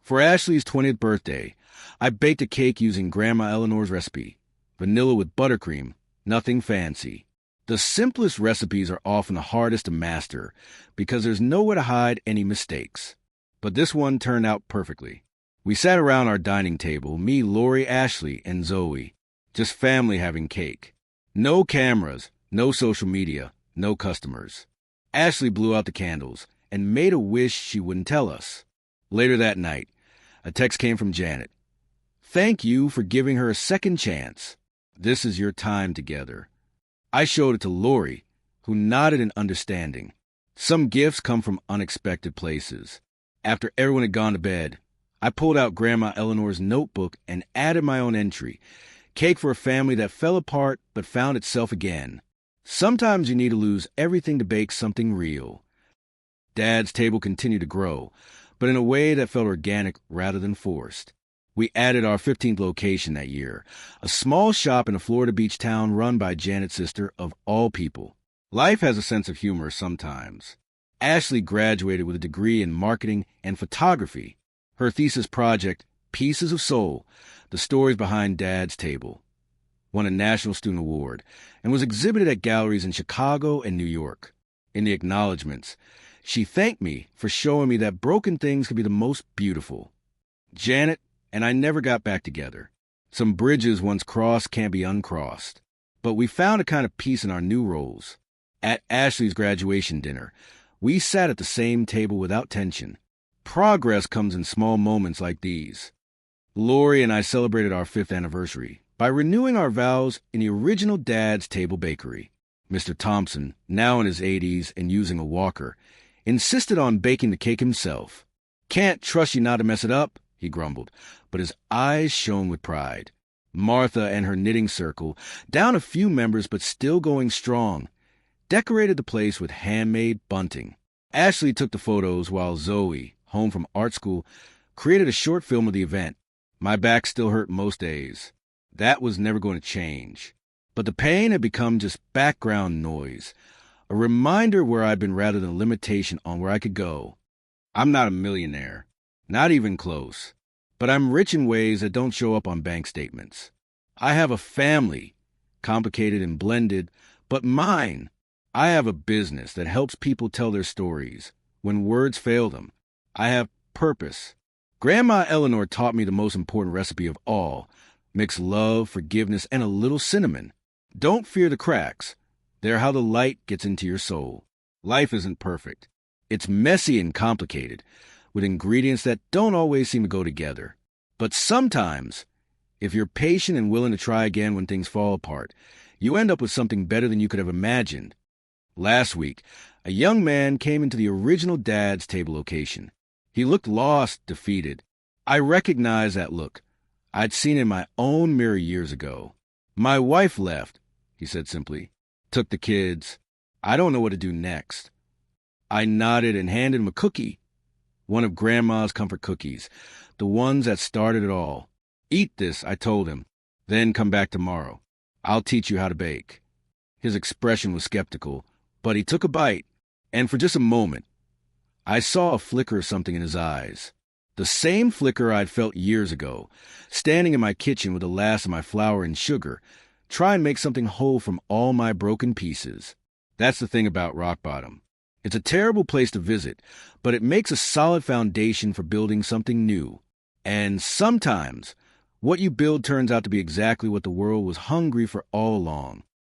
For Ashley's 20th birthday, I baked a cake using Grandma Eleanor's recipe, vanilla with buttercream, nothing fancy. The simplest recipes are often the hardest to master because there's nowhere to hide any mistakes. But this one turned out perfectly. We sat around our dining table, me, Lori, Ashley, and Zoe, just family having cake. No cameras, no social media, no customers. Ashley blew out the candles and made a wish she wouldn't tell us. Later that night, a text came from Janet. "Thank you for giving her a second chance. This is your time together." I showed it to Lori, who nodded in understanding. Some gifts come from unexpected places. After everyone had gone to bed, I pulled out Grandma Eleanor's notebook and added my own entry. Cake for a family that fell apart but found itself again. Sometimes you need to lose everything to bake something real. Dad's table continued to grow, but in a way that felt organic rather than forced. We added our 15th location that year, a small shop in a Florida beach town run by Janet's sister, of all people. Life has a sense of humor sometimes. Ashley graduated with a degree in marketing and photography. Her thesis project, Pieces of Soul, the stories behind Dad's Table, won a National Student Award and was exhibited at galleries in Chicago and New York. In the acknowledgments, she thanked me for showing me that broken things can be the most beautiful. Janet and I never got back together. Some bridges once crossed can't be uncrossed. But we found a kind of peace in our new roles. At Ashley's graduation dinner, we sat at the same table without tension. Progress comes in small moments like these. Lori and I celebrated our 5th anniversary by renewing our vows in the original Dad's Table bakery. Mr. Thompson, now in his 80s and using a walker, insisted on baking the cake himself. "Can't trust you not to mess it up," he grumbled, but his eyes shone with pride. Martha and her knitting circle, down a few members but still going strong, decorated the place with handmade bunting. Ashley took the photos while Zoe, home from art school, created a short film of the event. My back still hurt most days. That was never going to change. But the pain had become just background noise, a reminder where I'd been rather than a limitation on where I could go. I'm not a millionaire, not even close, but I'm rich in ways that don't show up on bank statements. I have a family, complicated and blended, but mine. I have a business that helps people tell their stories when words fail them. I have purpose. Grandma Eleanor taught me the most important recipe of all. Mix love, forgiveness, and a little cinnamon. Don't fear the cracks. They're how the light gets into your soul. Life isn't perfect. It's messy and complicated, with ingredients that don't always seem to go together. But sometimes, if you're patient and willing to try again when things fall apart, you end up with something better than you could have imagined. Last week, a young man came into the original Dad's Table location. He looked lost, defeated. I recognized that look. I'd seen it in my own mirror years ago. "My wife left," he said simply. "Took the kids. I don't know what to do next." I nodded and handed him a cookie. One of Grandma's comfort cookies, the ones that started it all. "Eat this," I told him. "Then come back tomorrow. I'll teach you how to bake." His expression was skeptical, but he took a bite, and for just a moment, I saw a flicker of something in his eyes. The same flicker I'd felt years ago, standing in my kitchen with the last of my flour and sugar, trying to make something whole from all my broken pieces. That's the thing about rock bottom. It's a terrible place to visit, but it makes a solid foundation for building something new. And sometimes, what you build turns out to be exactly what the world was hungry for all along.